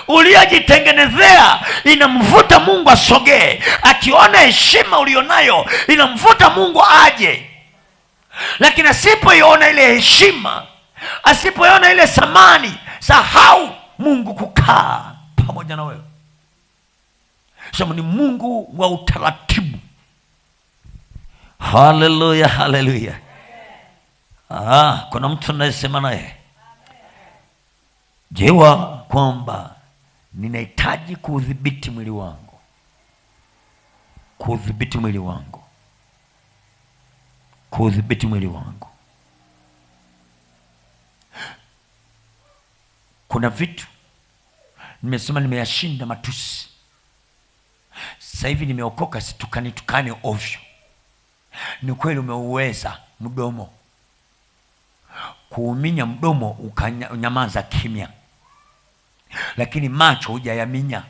[SPEAKER 1] uliyojitengenezea, inamvuta Mungu asogee. Akiona heshima ulionayo, inamvuta Mungu aje. Lakini asipoiona ile heshima, asipoiona ile thamani, sahau Mungu kukaa pamoja na wewe. Sema ni Mungu wa utaratibu. Haleluya, haleluya. Kuna mtu anayesema naye, jua kwamba ninahitaji kuudhibiti mwili wangu. Kuudhibiti mwili wangu. Kuudhibiti mwili wangu. Kuna vitu nimesema nimeyashinda matusi. Sasa hivi nimeokoka, situkani ovyo. Ni kweli umeuweza mdomo, kuuminya mdomo ukanyamaza kimya, lakini macho hujayaminya.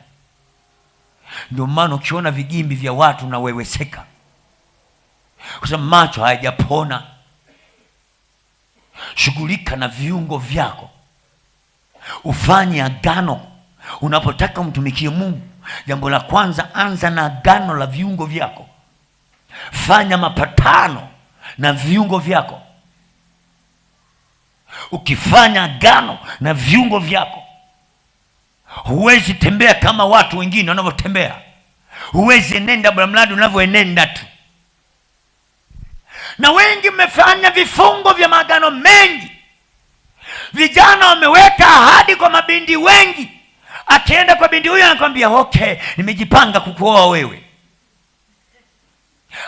[SPEAKER 1] Ndio maana ukiona vigimbi vya watu na weweseka, kwa sababu macho hayajapona. Shughulika na viungo vyako, ufanye agano. Unapotaka umtumikie Mungu, jambo la kwanza, anza na agano la viungo vyako. Fanya mapatano na viungo vyako. Ukifanya agano na viungo vyako, huwezi tembea kama watu wengine wanavyotembea. Huwezi enenda mradi unavyoenenda tu. Na wengi mmefanya vifungo vya maagano mengi. Vijana wameweka ahadi kwa mabindi wengi. Akienda kwa bindi huyo anakwambia okay, nimejipanga kukuoa wewe.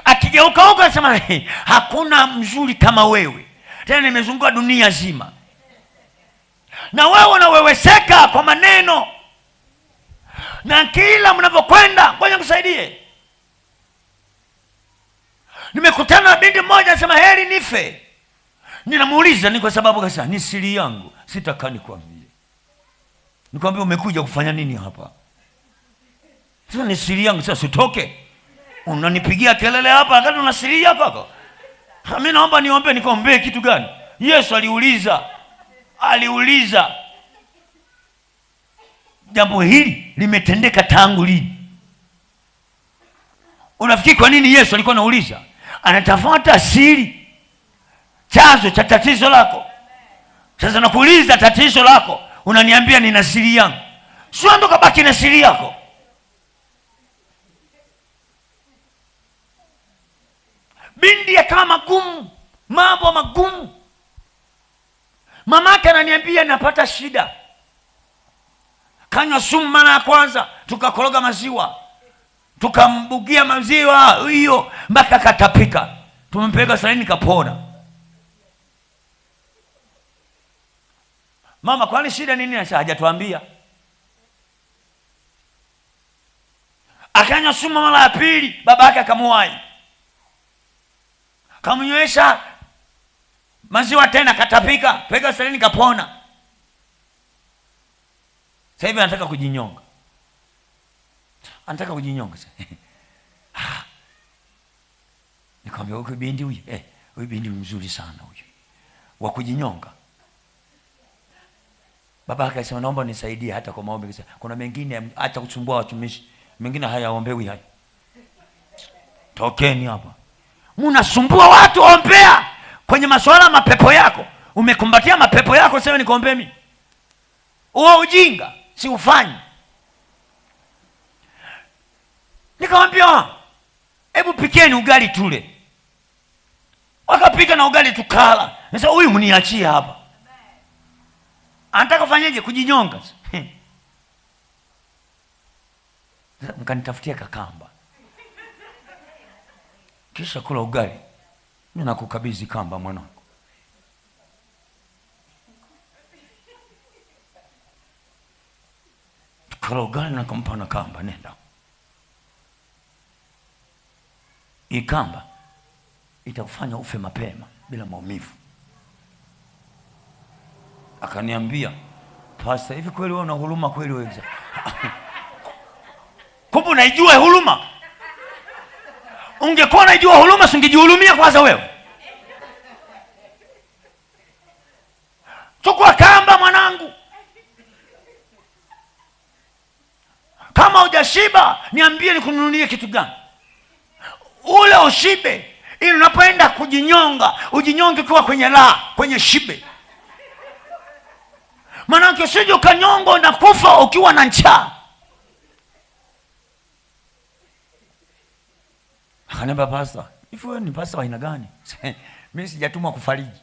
[SPEAKER 1] Akigeuka huko anasema hakuna mzuri kama wewe. Tena nimezunguka dunia zima. Na wewe unaweweseka kwa maneno. Na kila mnapokwenda, ngoja nikusaidie. Nimekutana na binti mmoja anasema heri nife. Ninamuuliza ni kwa sababu kasa ni siri yangu, sitaka nikwambie. Nikwambia umekuja kufanya nini hapa? Sasa ni siri yangu, sasa utoke. Unanipigia kelele hapa wakati una siri yako hapo. Mimi naomba niombe, nikuombee kitu gani? Yesu aliuliza jambo hili limetendeka tangu lini? Unafikiri kwa nini Yesu alikuwa anauliza? Anatafuta siri, chanzo cha tatizo lako. Sasa nakuuliza tatizo lako, unaniambia nina siri yangu. Sio ndo kabaki na siri yako. Bindi akawa magumu, mambo magumu. Mamake ananiambia napata shida. Kanywa sumu mara ya kwanza, tukakoroga maziwa, tukambugia maziwa hiyo mpaka katapika. Tumempeleka salini kapona. Mama, kwani shida nini? Sasa hajatuambia. Akanywa sumu mara ya pili, babake akamuwai. Kamnywesha maziwa tena katapika, peka salini kapona. Sasa hivi anataka kujinyonga. Anataka kujinyonga sasa. Nikamwambia huyu binti huyu, huyu binti mzuri sana huyu. Wa kujinyonga. Baba akasema naomba nisaidie hata kwa maombi. Kuna mengine acha kusumbua watumishi. Mengine hayaombewi haya. Tokeni hapa. Mnasumbua watu, ombea kwenye masuala mapepo yako. Umekumbatia mapepo yako, sema nikuombee mimi. Uo ujinga si ufanyi. Nikamwambia hebu pikeni ugali tule. Wakapika na ugali tukala. Sasa huyu mniachie hapa. Anataka kufanyaje? Kujinyonga. Mkanitafutia kakamba. Kisha kula ugali. Mimi nakukabidhi kamba mwanangu. Kula ugali na kumpa na kamba, nenda. Hii kamba itakufanya ufe mapema bila maumivu. Akaniambia, "Pasta, hivi kweli wewe una huruma kweli wewe?" Kumbe unaijua huruma. Ungekuwa unajua huruma, usingejihurumia kwanza wewe. Chukua kamba mwanangu. Kama hujashiba, niambie nikununulie kitu gani. Ule ushibe, ili unapoenda kujinyonga, ujinyonge kwa kwenye raha, kwenye shibe. Maana usije ukanyonga na kufa ukiwa na njaa. Akaniambia, "Pasta, hivi wewe ni pasta wa aina gani?" Mimi sijatumwa kufariji.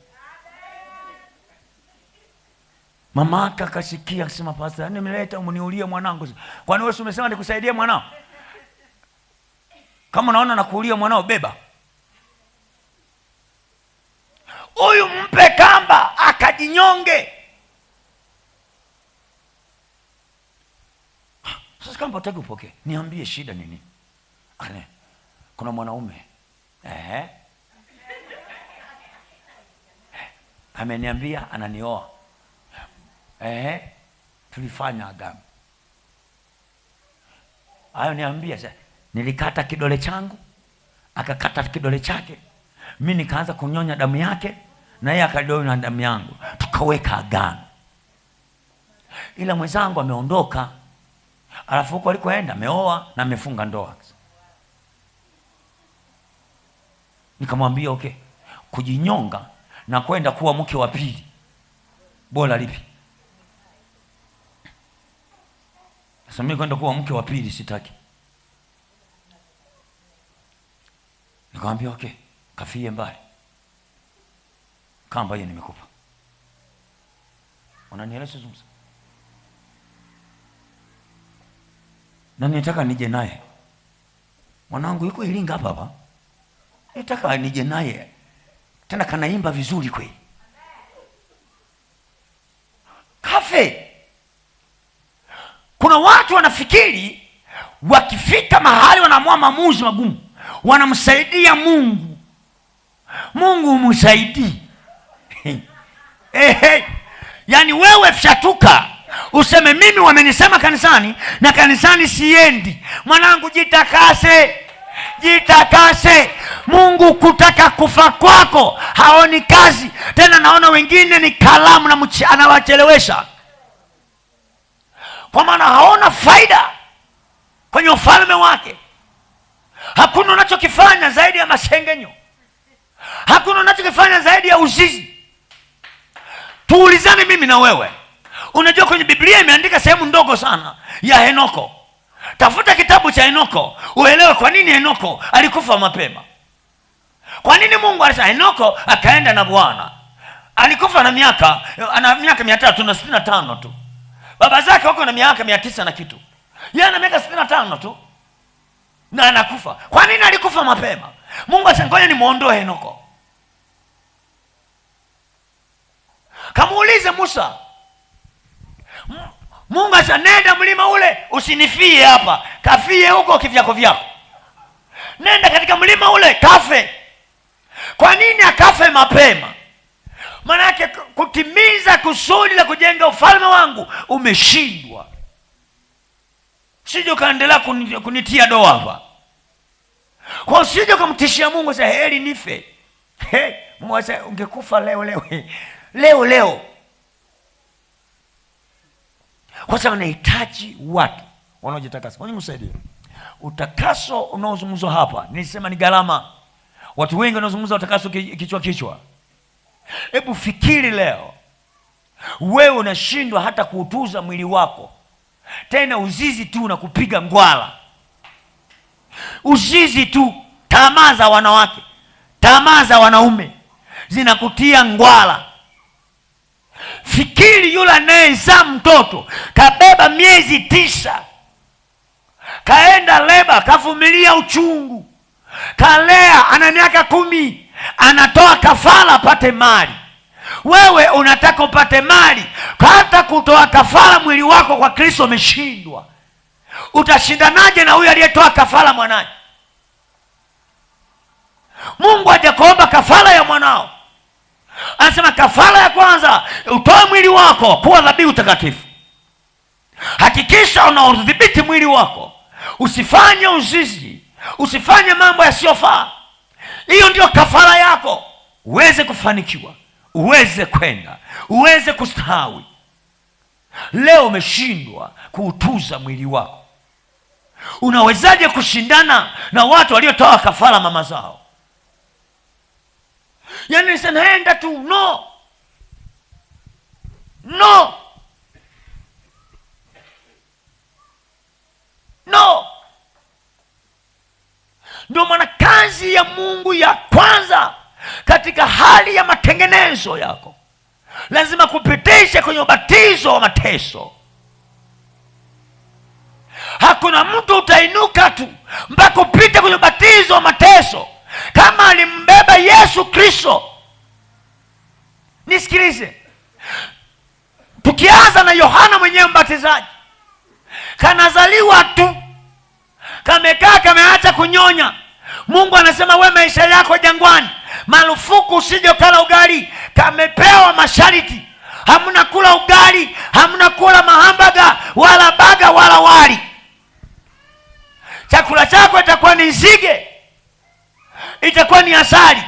[SPEAKER 1] Mama akasikia akasema, "Pasta, nimeleta umniulie mwanangu." Kwani wewe umesema nikusaidie mwanao? Kama unaona nakuulia mwanao, beba. Huyu mpe kamba akajinyonge. Sasa kama unataka upokee, niambie shida nini? Kuna mwanaume ameniambia ananioa. Tulifanya agano. Hayo niambia sasa. Nilikata kidole changu, akakata kidole chake. Mimi nikaanza kunyonya damu yake, na yeye akadonya damu yangu. Tukaweka agano. Ila mwenzangu ameondoka. Alafu huko alikoenda ameoa na amefunga ndoa. Nikamwambia okay, kujinyonga na kwenda kuwa mke wa pili bora lipi? Sasa mimi kwenda kuwa mke wa pili sitaki. Nikamwambia okay, kafie mbali, kamba hiyo nimekupa. Unanielewa sasa? Na nitaka nije naye, mwanangu yuko Iringa hapa, nitaka nije naye tena, kanaimba vizuri kweli. Kafe. Kuna watu wanafikiri wakifika mahali wanaamua maamuzi magumu wanamsaidia Mungu. Mungu umsaidii. Yaani wewe fyatuka useme mimi wamenisema kanisani na kanisani siendi. Mwanangu jitakase. Jitakase. Mungu kutaka kufa kwako haoni kazi. Tena naona wengine ni kalamu na anawachelewesha, kwa maana haona faida kwenye ufalme wake. Hakuna unachokifanya zaidi ya masengenyo. Hakuna unachokifanya zaidi ya uzizi. Tuulizane mimi na wewe. Unajua kwenye Biblia imeandika sehemu ndogo sana ya Henoko. Tafuta kitabu cha Henoko uelewe kwa nini Henoko alikufa mapema. Kwa nini Mungu alisema Henoko akaenda na Bwana? Alikufa na miaka 365 tu. Baba zake wako na miaka 900 na kitu. Yeye ana miaka 65 tu na anakufa. Kwa nini alikufa mapema? Mungu alisema ngoja nimuondoe Henoko. Kamuulize Musa. Mungu alisema nenda mlima ule, usinifie hapa. Kafie huko kivyako vyako. Nenda katika mlima ule kafe. Kwa nini akafe mapema? Maana yake kutimiza kusudi la kujenga ufalme wangu umeshindwa. Usije ukaendelea kunitia doa hapa. Kwa usije kumtishia Mungu sasa heri nife. Mungu sasa ungekufa leo. Kwa sababu nahitaji watu wanaojitakasa. Kwa nini msaidie? Utakaso unaozungumzwa hapa nilisema ni gharama. Watu wengi wanazungumza utakaso kichwa. Hebu fikiri leo. Wewe unashindwa hata kuutuza mwili wako. Tena uzizi tu na kupiga ngwala. Uzizi tu, tamaa za wanawake, tamaa za wanaume zinakutia ngwala. Fikiri yule anayezaa mtoto kabeba miezi 9, kaenda leba, kavumilia uchungu, kalea, ana miaka 10, anatoa kafara apate mali. Wewe unataka upate mali, hata kutoa kafara mwili wako kwa Kristo umeshindwa. Utashindanaje na huyu aliyetoa kafara mwanae? Mungu hajakuomba kafara ya mwanao. Anasema kafara ya kwanza utoe mwili wako kuwa dhabihu takatifu. Hakikisha unaudhibiti mwili wako. Usifanye uzizi, usifanye mambo yasiyofaa. Hiyo ndio kafara yako. Uweze kufanikiwa, uweze kwenda, uweze kustawi. Leo umeshindwa kuutuza mwili wako. Unawezaje kushindana na watu waliotoa kafara mama zao? Yaani sinaenda tu. No. Ndio maana kazi ya Mungu ya kwanza katika hali ya matengenezo yako lazima kupitisha kwenye ubatizo wa mateso. Hakuna mtu utainuka tu mpaka upite kwenye ubatizo wa mateso kama alimbeba Yesu Kristo. Nisikilize. Tukianza na Yohana mwenyewe mbatizaji, kanazaliwa tu, kamekaa, kameacha kunyonya. Mungu anasema wewe maisha yako jangwani, marufuku usije kula ugali. Kamepewa masharti. Hamna kula ugali, hamna kula mahambaga wala baga wala wali. Chakula chako itakuwa ni nzige, itakuwa ni asali.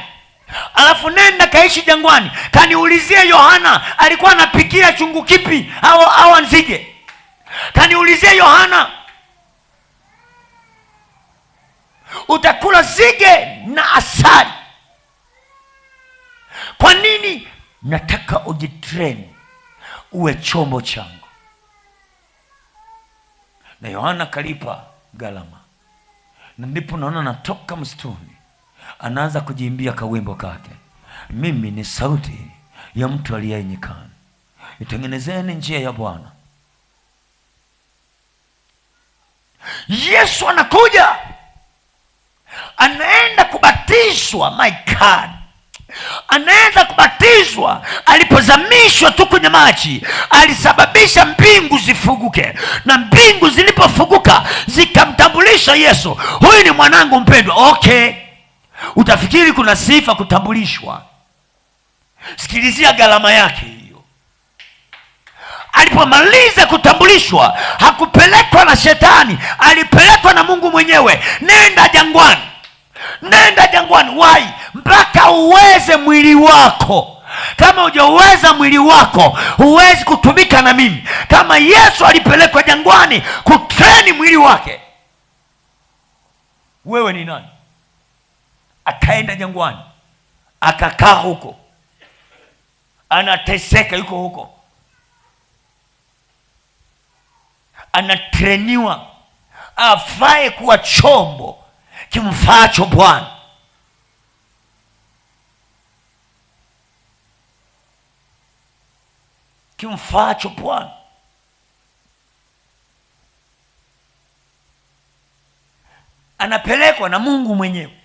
[SPEAKER 1] Alafu nenda kaishi jangwani. Kaniulizie Yohana alikuwa anapikia chungu kipi au nzige. Kaniulizie Yohana. Utakula zige na asali. Kwa nini? Nataka ujitrain uwe chombo changu. Na Yohana kalipa gharama, na ndipo naona natoka msituni, anaanza kujiimbia kawimbo kake, mimi ni sauti ya mtu aliye nyikani, itengenezeni njia ya Bwana. Yesu anakuja, anaenda kubatizwa. My God, anaenda kubatizwa. Alipozamishwa tu kwenye maji, alisababisha mbingu zifunguke, na mbingu zilipofunguka zikamtambulisha Yesu, huyu ni mwanangu mpendwa. Okay, utafikiri kuna sifa kutambulishwa. Sikilizia gharama yake hiyo. Alipomaliza kutambulishwa, hakupelekwa na shetani, alipelekwa na Mungu mwenyewe. Nenda jangwani, nenda jangwani. Why? Mpaka uweze mwili wako. Kama hujauweza mwili wako, huwezi kutumika na mimi. Kama Yesu alipelekwa jangwani kutreni mwili wake, wewe ni nani? Akaenda jangwani, akakaa huko, anateseka, yuko huko, anatreniwa afae kuwa chombo kimfaacho Bwana. Kimfaacho Bwana. Anapelekwa na Mungu mwenyewe.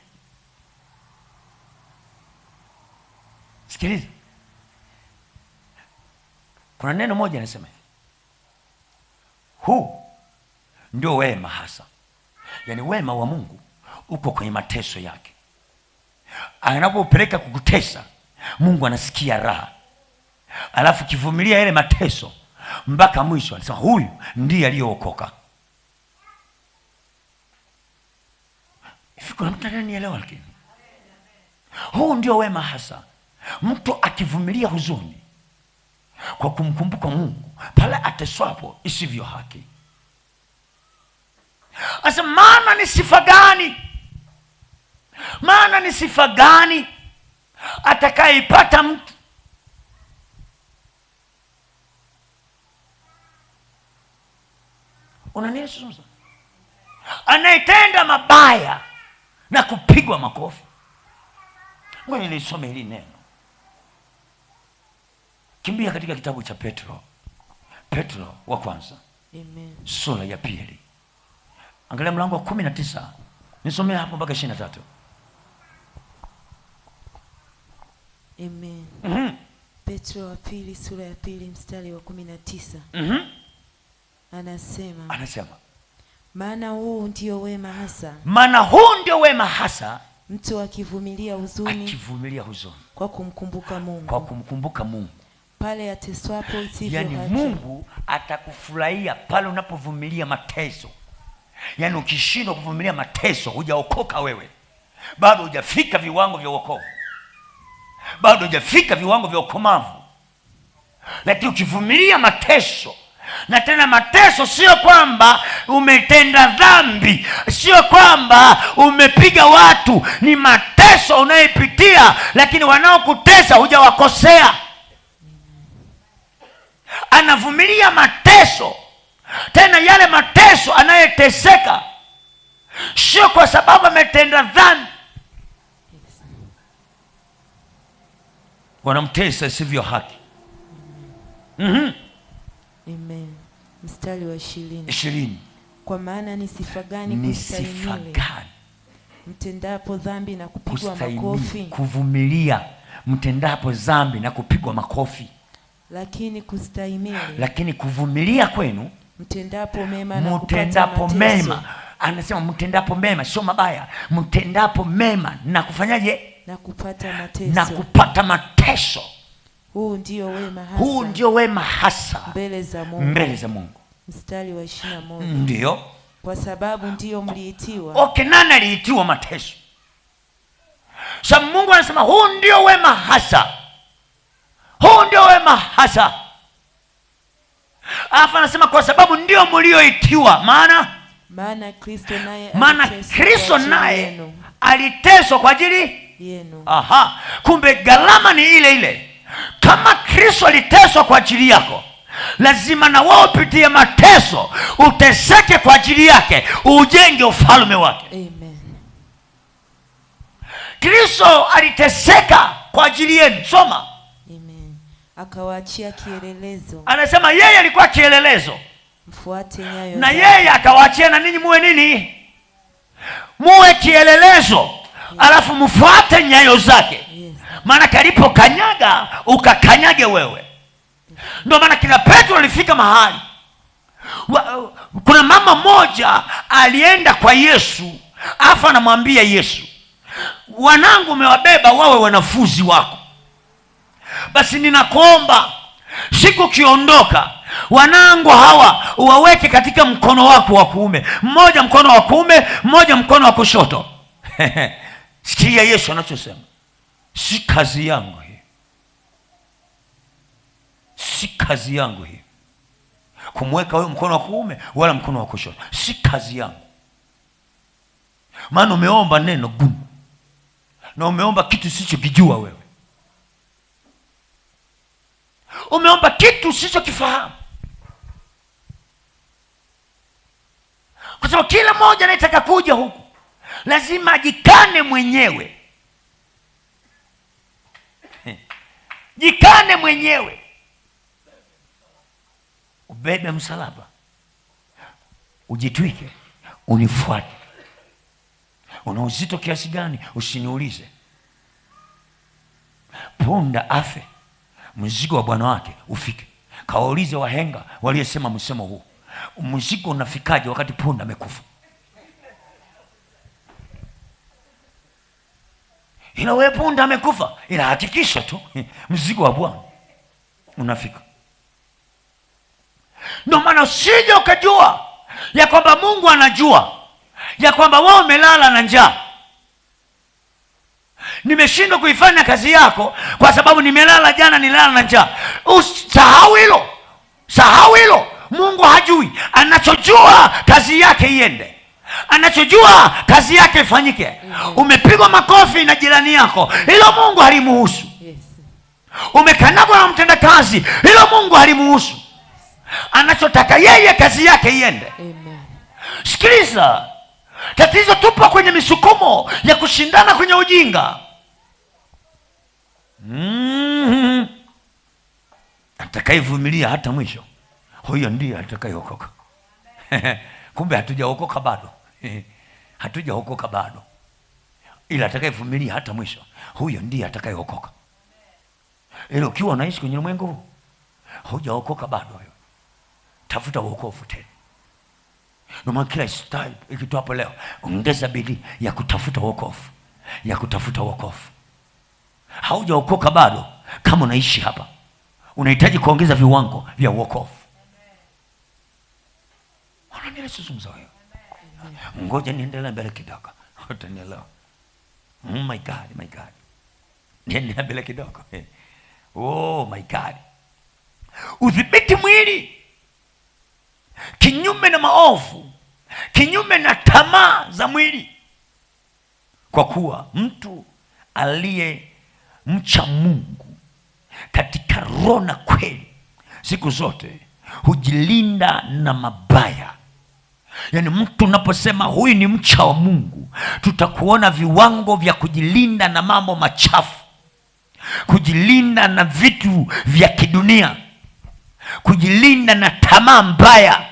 [SPEAKER 1] Sikiliza, kuna neno moja anasema, huu ndio wema hasa. Yaani wema wa Mungu uko kwenye mateso yake. Anapopeleka kukutesa, Mungu anasikia raha. Alafu kivumilia yale mateso mpaka mwisho, anasema huyu ndiye aliyeokoka. Hivi kuna mtu ananielewa? Lakini huu ndio wema hasa. Mtu akivumilia huzuni kwa kumkumbuka Mungu pale ateswapo isivyo haki. Asa, maana ni sifa gani? Maana ni sifa gani atakayeipata mtu unanielewa, anayetenda mabaya na kupigwa makofi? Ngoja nilisome hili neno. Kimbia katika kitabu cha Petro wa kwanza.
[SPEAKER 2] Amen.
[SPEAKER 1] Sura ya 2. Angalia mlango wa 19. Nisomea hapo mpaka 23.
[SPEAKER 2] Amen. Petro wa 2 sura ya 2 mstari wa 19. Anasema maana huu ndio wema hasa. Maana huu ndio wema hasa. Mtu akivumilia huzuni kwa kumkumbuka Mungu.
[SPEAKER 1] Kwa kumkumbuka Mungu.
[SPEAKER 2] Pale ateswapo isivyo haki.
[SPEAKER 1] Yani Mungu atakufurahia pale unapovumilia mateso. Yani ukishindwa kuvumilia mateso, hujaokoka wewe. Bado hujafika viwango vya wokovu. Bado hujafika viwango vya ukomavu. Lakini ukivumilia mateso, na tena mateso sio kwamba umetenda dhambi, sio kwamba umepiga watu, ni mateso unayepitia, lakini wanaokutesa hujawakosea. Anavumilia mateso. Tena yale mateso anayeteseka sio kwa sababu ametenda dhambi. Wanamtesa isivyo haki.
[SPEAKER 2] Amen. Mstari wa
[SPEAKER 1] 20.
[SPEAKER 2] Kwa maana ni sifa gani kustahimili mtendapo dhambi na kupigwa makofi?
[SPEAKER 1] Kuvumilia mtendapo dhambi na kupigwa makofi. Lakini kuvumilia kwenu
[SPEAKER 2] mtendapo mema
[SPEAKER 1] anasema mtendapo mema, sio mabaya. Mtendapo mema na kufanyaje? Na kupata mateso.
[SPEAKER 2] Huu ndio wema hasa.
[SPEAKER 1] Mbele za Mungu.
[SPEAKER 2] Mstari wa 21.
[SPEAKER 1] Ndio.
[SPEAKER 2] Kwa sababu ndio mliitiwa.
[SPEAKER 1] Okay, nani aliitiwa mateso? Sasa Mungu anasema huu ndio wema hasa. Huu ndio wema hasa. Alafu anasema kwa sababu ndio mlioitiwa. Maana Kristo naye aliteswa kwa ajili
[SPEAKER 2] yenu.
[SPEAKER 1] Kumbe gharama ni ile ile. Kama Kristo aliteswa kwa ajili yako, lazima na wewe upitie mateso, uteseke kwa ajili yake, ujenge ufalme wake.
[SPEAKER 2] Amen.
[SPEAKER 1] Kristo aliteseka kwa ajili yenu. Soma.
[SPEAKER 2] Amen. Akawaachia kielelezo.
[SPEAKER 1] Anasema yeye alikuwa kielelezo,
[SPEAKER 2] mfuate nyayo
[SPEAKER 1] na yeye akawaachia na ninyi muwe nini? Muwe kielelezo. Alafu mfuate nyayo zake. Maana kalipo kanyaga ukakanyage wewe. Ndio maana kila Petro alifika mahali. Kuna mama moja alienda kwa Yesu, afa anamwambia Yesu, wanangu umewabeba wawe wanafunzi wako, basi ninakuomba siku kiondoka wanangu hawa uwaweke katika mkono wako wa kuume, mmoja mkono wa kuume, mmoja mkono wa kushoto. Sikia Yesu anachosema, si kazi yangu hii, si kazi yangu hii kumweka wewe mkono wa kuume wala mkono wa kushoto, si kazi yangu. Maana umeomba neno gumu na umeomba kitu usichokijua wewe, umeomba kitu usichokifahamu. Kwa sababu kila mmoja anayetaka kuja huku lazima ajikane mwenyewe. Jikane mwenyewe, ubebe msalaba, ujitwike, unifuate. Una uzito kiasi gani? Usiniulize. Punda afe, mzigo wa bwana wake ufike. Kawaulize wahenga waliyesema msemo huu, mzigo unafikaje wakati punda amekufa? Ila wewe punda amekufa, ila hakikisha tu mzigo wa bwana unafika. Ndio maana usije ukajua ya kwamba Mungu anajua ya kwamba wewe umelala na njaa. Nimeshindwa kuifanya kazi yako kwa sababu nimelala jana, nilala na njaa. Usahau hilo, sahau hilo. Mungu hajui. Anachojua kazi yake iende, anachojua kazi yake ifanyike. Umepigwa makofi na jirani yako, hilo Mungu halimuhusu. Umekanagwa na mtendakazi, hilo Mungu halimuhusu. Anachotaka yeye kazi yake iende. Sikiliza, tatizo tupo kwenye misukumo ya kushindana kwenye ujinga. Atakayevumilia hata mwisho, huyo ndiye atakayeokoka. Kumbe hatujaokoka bado. Hatujaokoka bado, ila atakayevumilia hata mwisho, huyo ndiye atakayeokoka. Ila ukiwa unaishi kwenye ulimwengu huu, hujaokoka bado. Tafuta wokovu tena. Ndio maana kila style ikitoa hapo leo, ongeza bidii ya kutafuta wokovu, ya kutafuta wokovu. Haujaokoka bado. Kama unaishi hapa, unahitaji kuongeza viwango vya wokovu. Unanielezungumza wewe. Ngoja niendelee mbele kidogo, utanielewa. My God, my God. Niendelee mbele kidogo. Oh my God. Udhibiti mwili kinyume na maovu, kinyume na tamaa za mwili. Kwa kuwa mtu aliye mcha Mungu katika roho na kweli siku zote hujilinda na mabaya. Yaani mtu unaposema huyu ni mcha wa Mungu, tutakuona viwango vya kujilinda na mambo machafu, kujilinda na vitu vya kidunia, kujilinda na tamaa mbaya.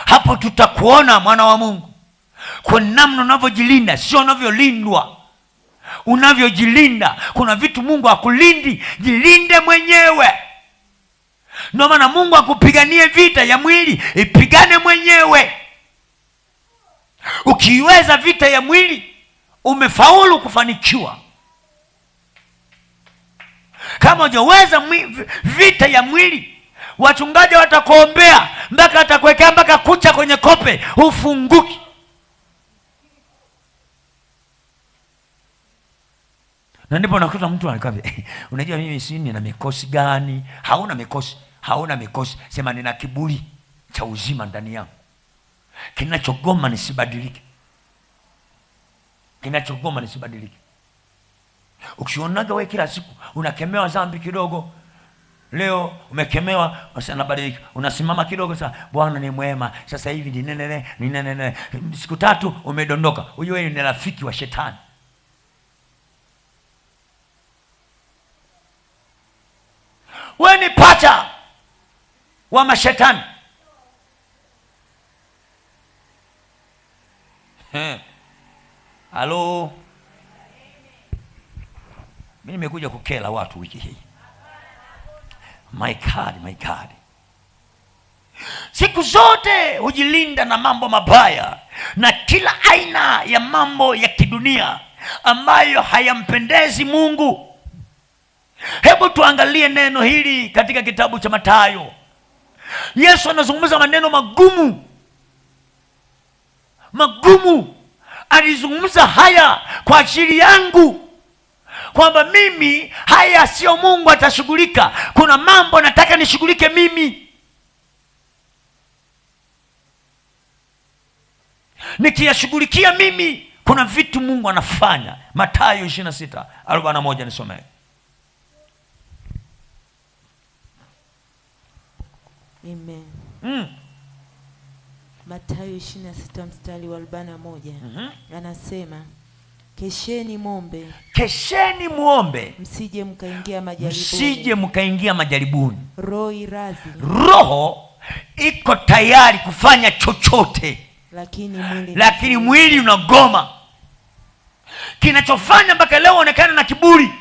[SPEAKER 1] Hapo tutakuona mwana wa Mungu kwa namna unavyojilinda, sio unavyolindwa. Unavyojilinda, kuna vitu Mungu hakulindi, jilinde mwenyewe. Ndio maana Mungu akupiganie vita ya mwili, ipigane mwenyewe. Ukiweza vita ya mwili, umefaulu kufanikiwa. Kama hujaweza vita ya mwili, wachungaji watakuombea mpaka atakuwekea mpaka kucha kwenye kope, ufunguki. Na ndipo nakuta mtu anakwambia, unajua mimi si nina mikosi gani? Hauna mikosi, hauna mikosi. Sema nina kiburi cha uzima ndani yangu, kinachogoma nisibadilike, kinachogoma nisibadilike. Ukionaga wewe kila siku unakemewa dhambi kidogo, Leo umekemewa, sasa nabadilika. Unasimama kidogo, sasa Bwana ni mwema, sasa hivi ni nene. Siku 3 umedondoka. Ujue wewe ni rafiki wa shetani. Wewe ni pacha wa mashetani. Halo. Mimi nimekuja kukela watu wiki hii. My God. Siku zote hujilinda na mambo mabaya na kila aina ya mambo ya kidunia ambayo hayampendezi Mungu. Hebu tuangalie neno hili katika kitabu cha Mathayo. Yesu anazungumza maneno magumu. Alizungumza haya kwa ajili yangu, kwamba mimi haya sio Mungu atashughulika. Kuna mambo nataka nishughulike mimi. Nikiyashughulikia mimi, kuna vitu Mungu anafanya. Mathayo 26:41 nisomee.
[SPEAKER 2] Amen. Mathayo 26 mstari wa 41. Anasema, kesheni muombe msije mkaingia majaribuni. Roho iko tayari kufanya chochote, lakini mwili unagoma. Kinachofanya mpaka leo onekana na kiburi.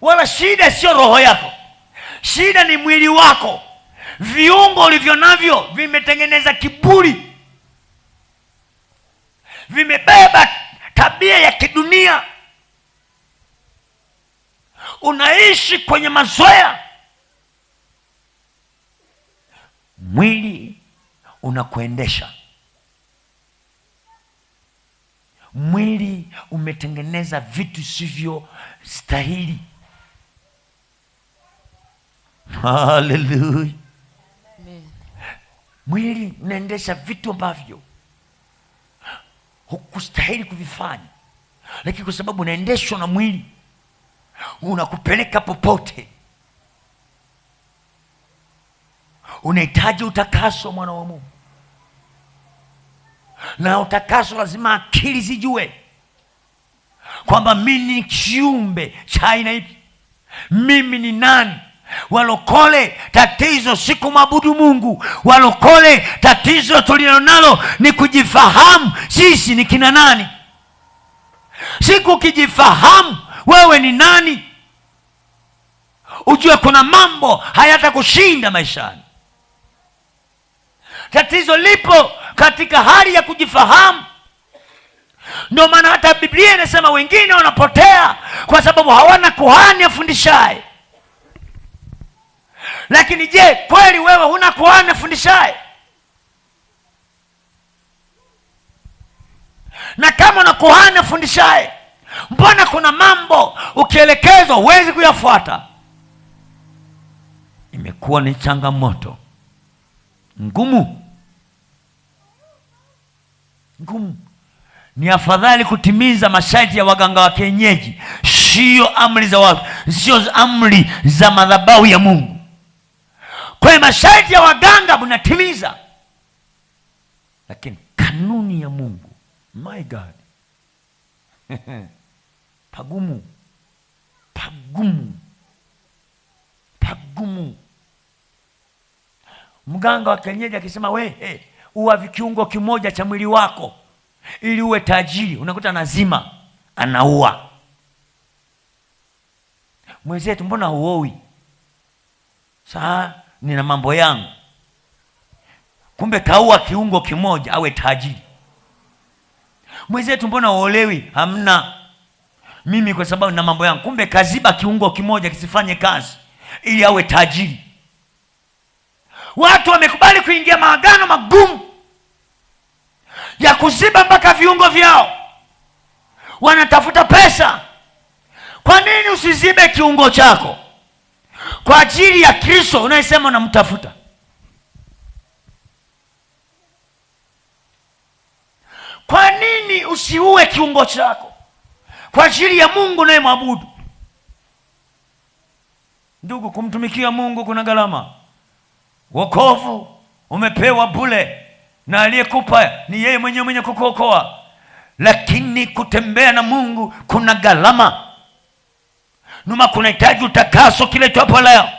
[SPEAKER 2] Wala shida sio roho yako, shida ni mwili wako. Viungo ulivyo navyo vimetengeneza kiburi, vimebeba tabia ya kidunia. Unaishi kwenye mazoea. Mwili unakuendesha. Mwili umetengeneza vitu sivyo stahili. Hallelujah. Mwili unaendesha vitu ambavyo hukustahili kuvifanya, lakini kwa sababu unaendeshwa na mwili, unakupeleka popote. Unahitaji utakaso, mwana wa Mungu, na utakaso lazima akili zijue kwamba mimi ni kiumbe cha aina ipi, mimi ni nani. Walokole, tatizo si kumwabudu Mungu. Walokole, tatizo tulilonalo ni kujifahamu sisi ni kina nani. Siku ukijifahamu wewe ni nani, ujue kuna mambo hayatakushinda maishani. Tatizo lipo katika hali ya kujifahamu. Ndio maana hata Biblia inasema wengine wanapotea kwa sababu hawana kuhani afundishaye. Lakini je, kweli wewe huna kuhani afundishaye? Na kama una kuhani afundishaye, mbona kuna mambo ukielekezwa huwezi kuyafuata? Imekuwa ni changamoto ngumu. Ni afadhali kutimiza masharti ya waganga wa kienyeji, sio amri za watu, sio amri za madhabahu ya Mungu. Kwa masharti ya waganga mnatimiza, lakini kanuni ya Mungu, my God, pagumu. Mganga wa kienyeji akisema uwa kiungo kimoja cha mwili wako ili uwe tajiri, unakuta nazima, anaua. Mwenzetu, mbona huoi? Saa nina mambo yangu. Kumbe kaua kiungo kimoja awe tajiri. Mwenzetu, mbona huolewi? Hamna, mimi kwa sababu nina mambo yangu. Kumbe kaziba kiungo kimoja kisifanye kazi ili awe tajiri. Watu wamekubali kuingia maagano magumu ya kuziba mpaka viungo vyao. Wanatafuta pesa. Kwa nini usizibe kiungo chako kwa ajili ya Kristo unayesema unamtafuta? Kwa nini usiue kiungo chako kwa ajili ya Mungu unayemwabudu?
[SPEAKER 1] Ndugu, kumtumikia Mungu kuna gharama. Wokovu umepewa bure, na aliyekupa ni yeye mwenye kukuokoa. Lakini kutembea na Mungu kuna gharama. Numa kunahitaji utakaso kile tuapo leo,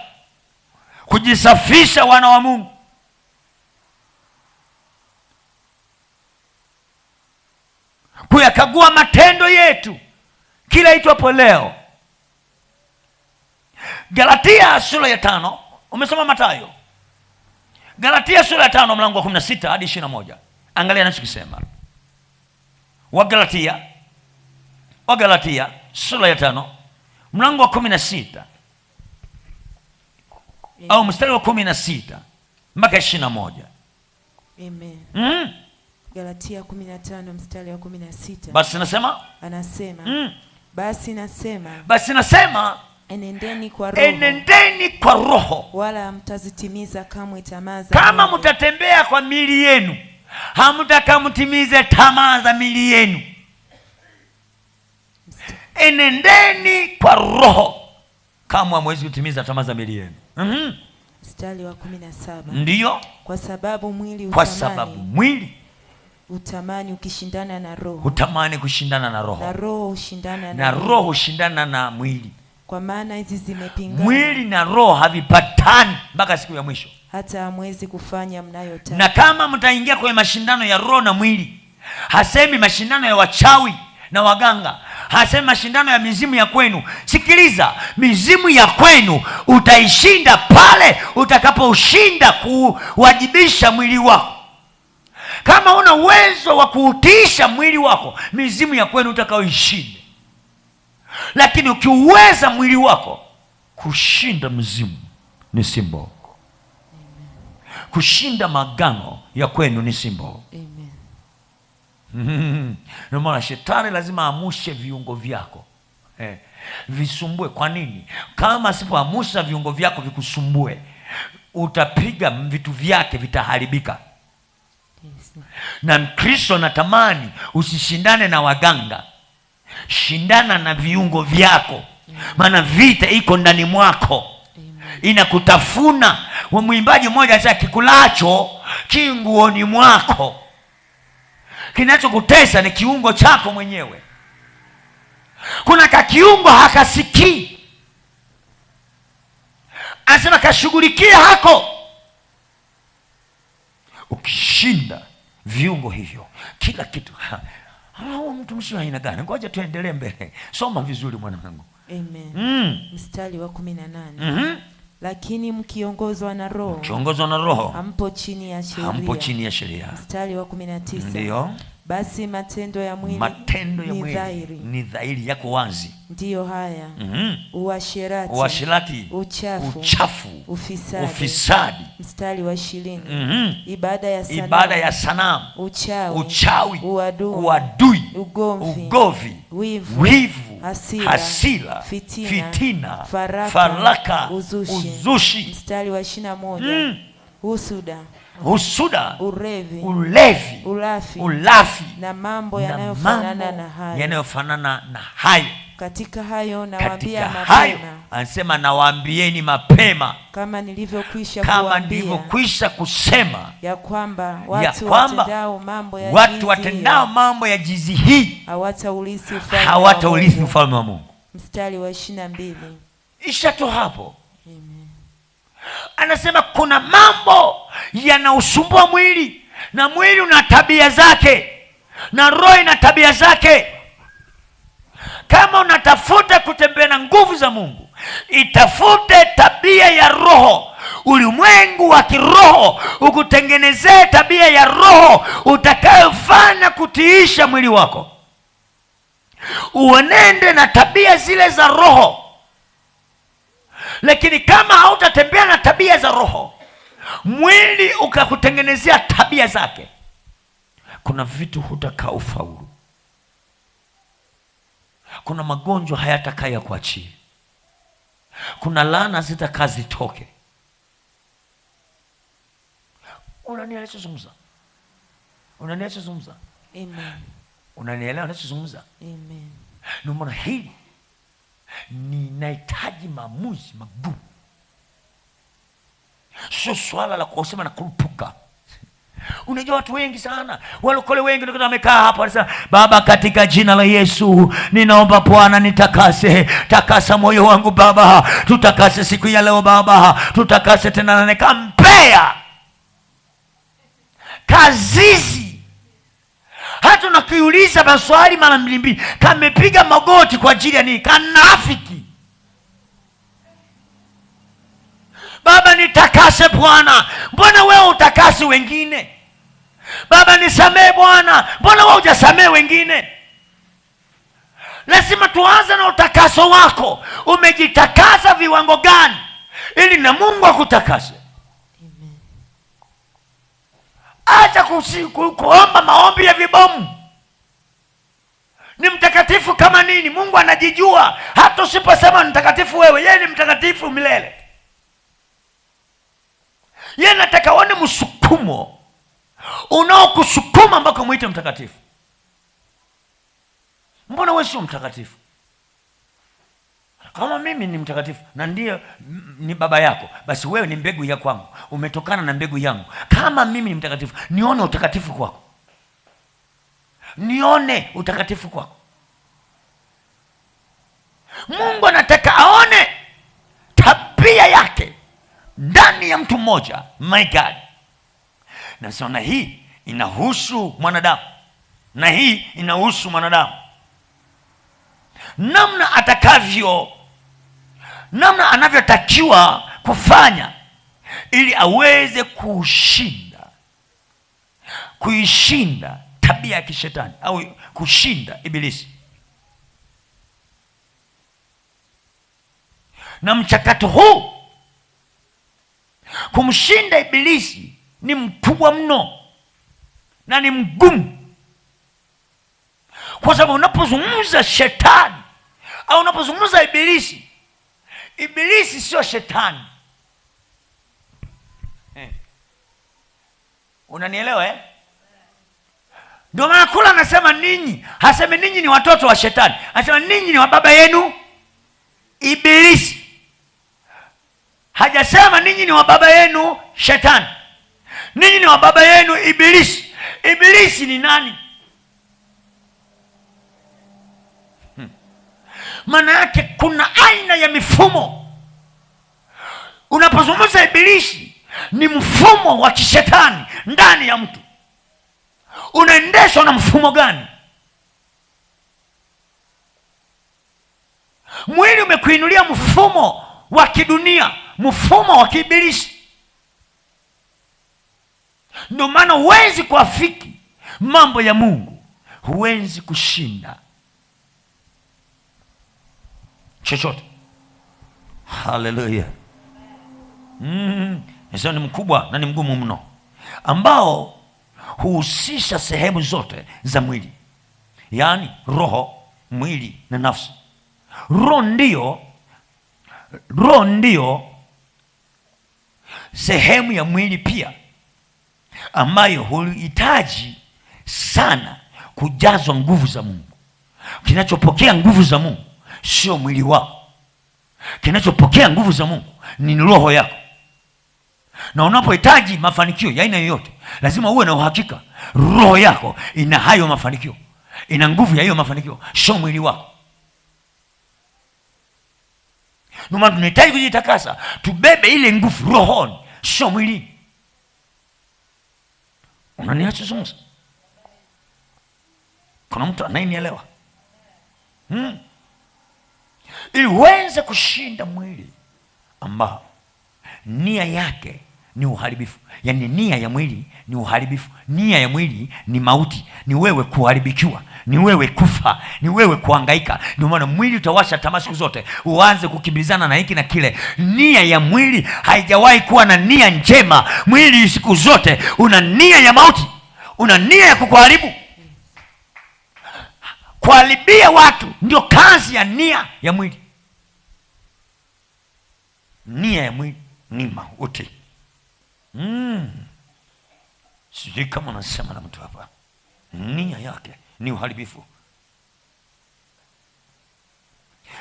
[SPEAKER 1] kujisafisha wana wa Mungu. Kuyakagua matendo yetu kila itwapo leo. Galatia sura ya 5, umesoma Mathayo. Galatia sura ya 5 mlango wa 16 hadi 21. Angalia anachokisema. Wagalatia sura ya 5 mlango wa 16 au mstari wa 16 mpaka 21.
[SPEAKER 2] Amen. Galatia 15 mstari wa 16.
[SPEAKER 1] Basi nasema Basi nasema
[SPEAKER 2] enendeni kwa roho wala mtazitimiza kamwe tamaa za
[SPEAKER 1] kama mwili. Mtatembea kwa miili yenu, hamtakamtimize tamaa za miili yenu. Enendeni kwa roho, kama hamwezi kutimiza tamaa za miili yenu.
[SPEAKER 2] Mstari wa 17.
[SPEAKER 1] Ndiyo.
[SPEAKER 2] Kwa sababu mwili utamani ukishindana na roho.
[SPEAKER 1] Hutamani kushindana na roho.
[SPEAKER 2] Na roho hushindana
[SPEAKER 1] na mwili.
[SPEAKER 2] Kwa maana hizi zimepingana.
[SPEAKER 1] Mwili na roho havipatani mpaka siku ya mwisho.
[SPEAKER 2] Hata hamwezi kufanya mnayotaka.
[SPEAKER 1] Na kama mtaingia kwenye mashindano ya roho na mwili, hasemi mashindano ya wachawi na waganga, hasemi mashindano ya mizimu ya kwenu. Sikiliza, mizimu ya kwenu utaishinda pale utakapoushinda kuwajibisha mwili wako. Kama una uwezo wa kuutiisha mwili wako, mizimu ya kwenu utakaoishinde. Lakini ukiuweza mwili wako kushinda mzimu, ni simbo. Kushinda magano ya kwenu ni simbo. Ndio maana shetani lazima amushe viungo vyako visumbue. Kwa nini? Kama asipoamusha viungo vyako vikusumbue, utapiga vitu vyake, vitaharibika. Na Mkristo natamani usishindane na waganga, shindana na viungo vyako. Maana vita iko ndani mwako, inakutafuna. Mwimbaji mmoja alisema kikulacho kinguoni mwako. Kinachokutesa ni kiungo chako mwenyewe. Kuna kakiungo hakasikii, anasema kashughulikia hako. Ukishinda viungo hivyo, kila kitu. Mtumishi wa aina gani? Ngoja tuendelee mbele. Soma vizuri mwanangu.
[SPEAKER 2] Amen. Mstari wa 18. Lakini mkiongozwa na roho, hampo chini ya sheria. Mstari wa 19.
[SPEAKER 1] Ndiyo.
[SPEAKER 2] Basi matendo ya mwili
[SPEAKER 1] ni dhahiri, yako wazi.
[SPEAKER 2] Ndiyo haya:
[SPEAKER 1] uasherati, uchafu, ufisadi.
[SPEAKER 2] Mstari wa 20.
[SPEAKER 1] Ibada ya sanamu, uchawi, uadui, ugovi, wivu, hasira, fitina, faraka, uzushi.
[SPEAKER 2] Mstari wa 21.
[SPEAKER 1] Husuda, ulevi, ulafi
[SPEAKER 2] na mambo yanayofanana na hayo. Katika hayo nawaambia mapema,
[SPEAKER 1] anasema nawaambieni mapema,
[SPEAKER 2] kama nilivyokwisha kusema, ya kwamba
[SPEAKER 1] watu watendao mambo ya jinsi hii hawataurithi ufalme wa Mungu.
[SPEAKER 2] Mstari wa 22.
[SPEAKER 1] Ishato hapo. Anasema kuna mambo yanausumbua mwili, na mwili una tabia zake, na roho ina tabia zake. Kama unatafuta kutembea na nguvu za Mungu, itafute tabia ya roho. Ulimwengu wa kiroho ukutengenezee tabia ya roho utakayofanya kutiisha mwili wako. Uenende na tabia zile za roho. Lakini kama hautatembea na tabia za roho, mwili ukakutengenezea tabia zake, kuna vitu hutakaa ufaulu. Kuna magonjwa hayatakaa kuachia. Kuna laana zitakaa zitoke. Unanielezungumza?
[SPEAKER 2] Amen.
[SPEAKER 1] Unanielewa ninachozungumza?
[SPEAKER 2] Amen.
[SPEAKER 1] Ndio maana hili ninahitaji maamuzi magumu sio swala la kusema na kurupuka. Unajua watu wengi sana, walokole wengi ndio wamekaa hapa wanasema, Baba, katika jina la Yesu ninaomba Bwana nitakase, takasa moyo wangu Baba, tutakase siku ya leo Baba, tutakase tena. Na kampea kazizi, hata unakiuliza maswali mara mbili, kamepiga magoti kwa ajili ya nini? Kanafiki. Baba nitakase Bwana, mbona wewe utakasi wengine? Baba nisamee Bwana, mbona wewe hujasamee wengine? Lazima tuanze na utakaso wako. Umejitakasa viwango gani ili na Mungu akutakase? Amen. Acha kuomba maombi ya vibomu. Ni mtakatifu kama nini? Mungu anajijua. Hata usiposema mtakatifu wewe, yeye ni mtakatifu milele. Yeye nataka uone msukumo unaokusukuma mpaka muite mtakatifu. Mbona wewe sio mtakatifu? Kama mimi ni mtakatifu na ndiye ni baba yako, basi wewe ni mbegu ya kwangu, umetokana na mbegu yangu. Kama mimi ni mtakatifu, nione utakatifu kwako, nione utakatifu kwako. Mungu anataka aone tabia yake ndani ya mtu mmoja. My God. Na sasa hii inahusu mwanadamu, na hii inahusu mwanadamu, namna atakavyo, namna anavyotakiwa kufanya ili aweze kuishinda tabia ya kishetani au kushinda ibilisi. Na mchakato huu kumshinda ibilisi ni mkubwa mno na ni mgumu, kwa sababu unapozungumza shetani au unapozungumza ibilisi, ibilisi sio shetani. Unanielewa? Ndio maana kula anasema ninyi, haseme ninyi ni watoto wa shetani, anasema ninyi ni wa baba yenu ibilisi. Hajasema ninyi ni wa baba yenu shetani, ninyi ni wa baba yenu ibilisi. Ibilisi ni nani? Maana yake kuna aina ya mifumo. Unapozungumza ibilisi, ni mfumo wa kishetani ndani ya mtu. Unaendeshwa na mfumo gani? Mwili umekuinulia mfumo wa kidunia, mfumo wa kiibilisi. Ndio maana huwezi kuafiki mambo ya Mungu, huwezi kushinda chochote. Haleluya. Ni mkubwa na ni mgumu mno, ambao huhusisha sehemu zote za mwili, yaani roho, mwili na nafsi. Roho ndio sehemu ya mwili pia ambayo huhitaji sana kujazwa nguvu za Mungu. Kinachopokea nguvu za Mungu sio mwili wako. Kinachopokea nguvu za Mungu ni roho yako. Na unapohitaji mafanikio ya aina yoyote, lazima uwe na uhakika roho yako ina hayo mafanikio, ina nguvu ya hiyo mafanikio, sio mwili wako. Ndio maana tunahitaji kujitakasa, tubebe ile nguvu rohoni, sio mwili. Unaniacha zungumza? Kuna mtu anayenielewa? Ili uweze kushinda mwili ambao nia yake ni uharibifu. Yaani nia ya mwili ni uharibifu, nia ya mwili ni mauti, ni wewe kuharibikiwa, ni wewe kufa, ni wewe kuhangaika. Ndio maana mwili utawasha tamaa siku zote, uanze kukimbizana na hiki na kile. Nia ya mwili haijawahi kuwa na nia njema. Mwili siku zote una nia ya mauti, una nia ya kukuharibu. Kuharibia watu ndio kazi ya nia ya mwili. Nia ya mwili ni mauti. Sijui kama nasema na mtu hapa. Nia yake ni uharibifu,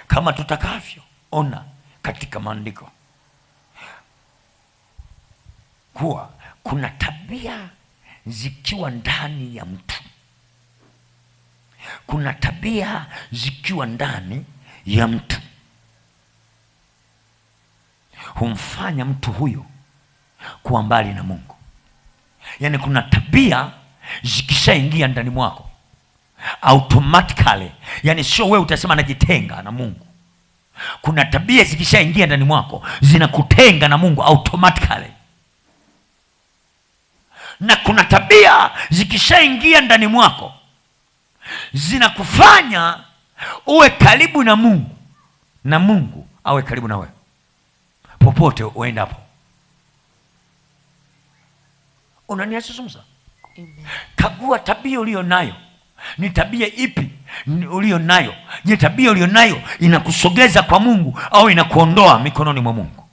[SPEAKER 1] kama tutakavyo ona katika maandiko. kuwa kuna tabia zikiwa ndani ya mtu, kuna tabia zikiwa ndani ya mtu humfanya mtu huyo kuwa mbali na Mungu. Yaani kuna tabia zikishaingia ndani mwako automatically, yani sio wewe utasema najitenga na Mungu. Kuna tabia zikishaingia ndani mwako zinakutenga na Mungu automatically. Na kuna tabia zikishaingia ndani mwako zinakufanya uwe karibu na Mungu na Mungu awe karibu na wewe popote uendapo. Unaniasisumza? Kagua tabia ulio nayo. Ni tabia ipi ulio nayo? Je, tabia ulio nayo inakusogeza kwa Mungu au inakuondoa mikononi mwa Mungu?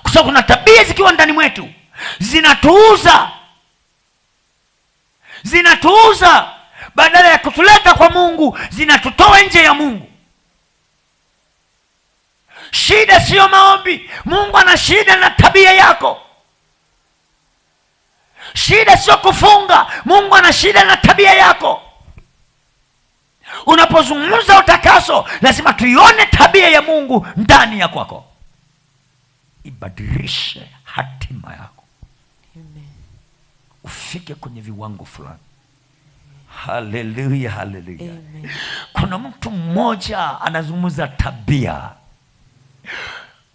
[SPEAKER 1] Kwa sababu kuna tabia zikiwa ndani mwetu zinatuuza badala ya kutuleta kwa Mungu, zinatutoa nje ya Mungu. Shida sio maombi. Mungu ana shida na tabia yako. Shida sio kufunga. Mungu ana shida na tabia yako. Unapozungumza utakaso, lazima tuione tabia ya Mungu ndani ya kwako, ibadilishe hatima yako. Amen. Ufike kwenye viwango fulani. Haleluya, haleluya. Kuna mtu mmoja anazungumza tabia.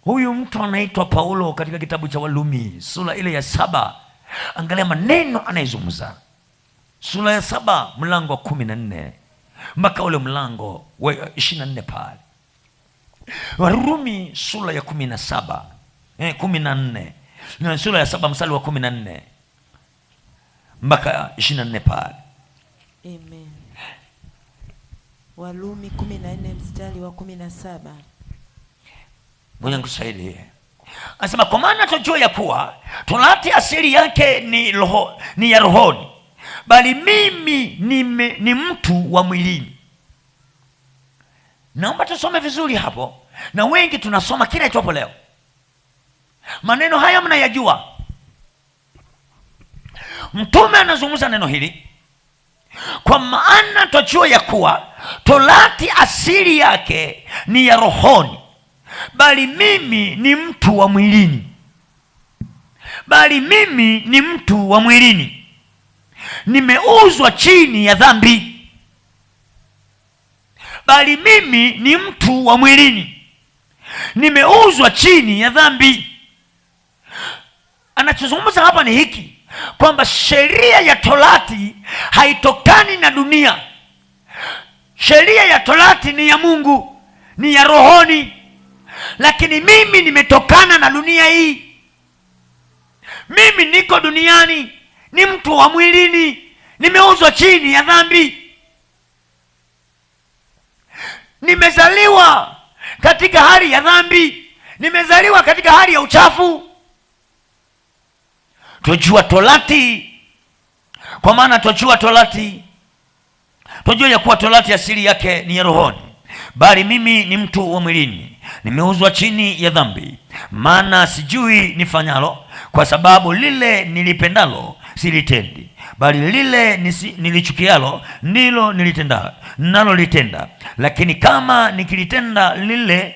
[SPEAKER 1] Huyu mtu anaitwa Paulo katika kitabu cha Walumi sura ile ya 7. Angalia maneno anayezungumza. Sura ya 7 mlango wa 14 mpaka ule mlango wa 24 pale. Warumi sura ya 17 14 na sura ya 7 mstari wa 14 mpaka 24 pale.
[SPEAKER 2] Amen. Warumi 14 mstari wa 17.
[SPEAKER 1] Ngoja nikusaidie. Anasema kwa maana tunajua ya kuwa torati asili yake ni ya rohoni, bali mimi ni mtu wa mwilini. Naomba tusome vizuri hapo, na wengi tunasoma kila itwapo leo. Maneno haya mnayajua. Mtume anazungumza neno hili, kwa maana tunajua ya kuwa torati asili yake ni ya rohoni, bali mimi ni mtu wa mwilini. Bali mimi ni mtu wa mwilini, nimeuzwa chini ya dhambi. Bali mimi ni mtu wa mwilini, nimeuzwa chini ya dhambi. Anachozungumza hapa ni hiki, kwamba sheria ya torati haitokani na dunia. Sheria ya torati ni ya Mungu, ni ya rohoni. Lakini mimi nimetokana na dunia hii. Mimi niko duniani, ni mtu wa mwilini, nimeuzwa chini ya dhambi. Nimezaliwa katika hali ya dhambi, nimezaliwa katika hali ya uchafu. Tujua torati, kwa maana tujua torati, tujua ya kuwa torati asili yake ni ya rohoni, bali mimi ni mtu wa mwilini, nimeuzwa chini ya dhambi. Maana sijui nifanyalo, kwa sababu lile nilipendalo silitendi, bali lile nilichukialo ndilo nalolitenda. Lakini kama nikilitenda lile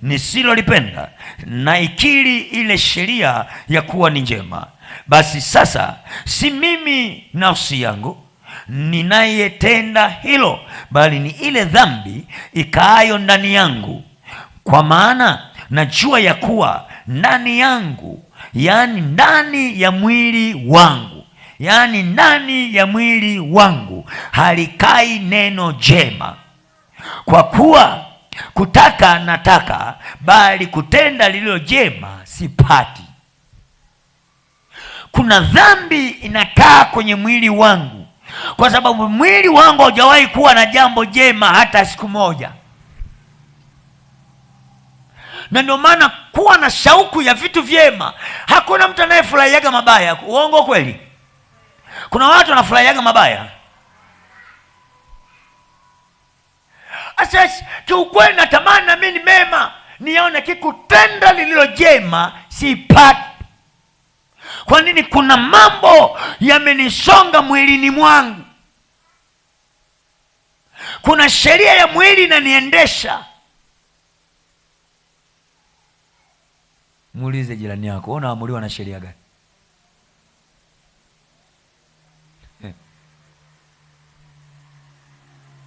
[SPEAKER 1] nisilolipenda, na ikiri ile sheria ya kuwa ni njema, basi sasa si mimi nafsi yangu ninayetenda hilo, bali ni ile dhambi ikaayo ndani yangu. Kwa maana najua ya kuwa ndani yangu, yaani ndani ya mwili wangu halikai neno jema. Kwa kuwa kutaka nataka, bali kutenda lililo jema sipati. Kuna dhambi inakaa kwenye mwili wangu, kwa sababu mwili wangu haujawahi kuwa na jambo jema hata siku moja. Na ndio maana kuwa na shauku ya vitu vyema. Hakuna mtu anayefurahiaga mabaya. Uongo kweli? Kuna watu wanafurahiaga mabaya. Asa kiukweli natamani na mimi mema nione kikutenda lililo jema sipati. Kwa nini? Kuna mambo yamenisonga mwilini mwangu, kuna sheria ya mwili inaniendesha. Muulize jirani yako, unaamuliwa na sheria gani?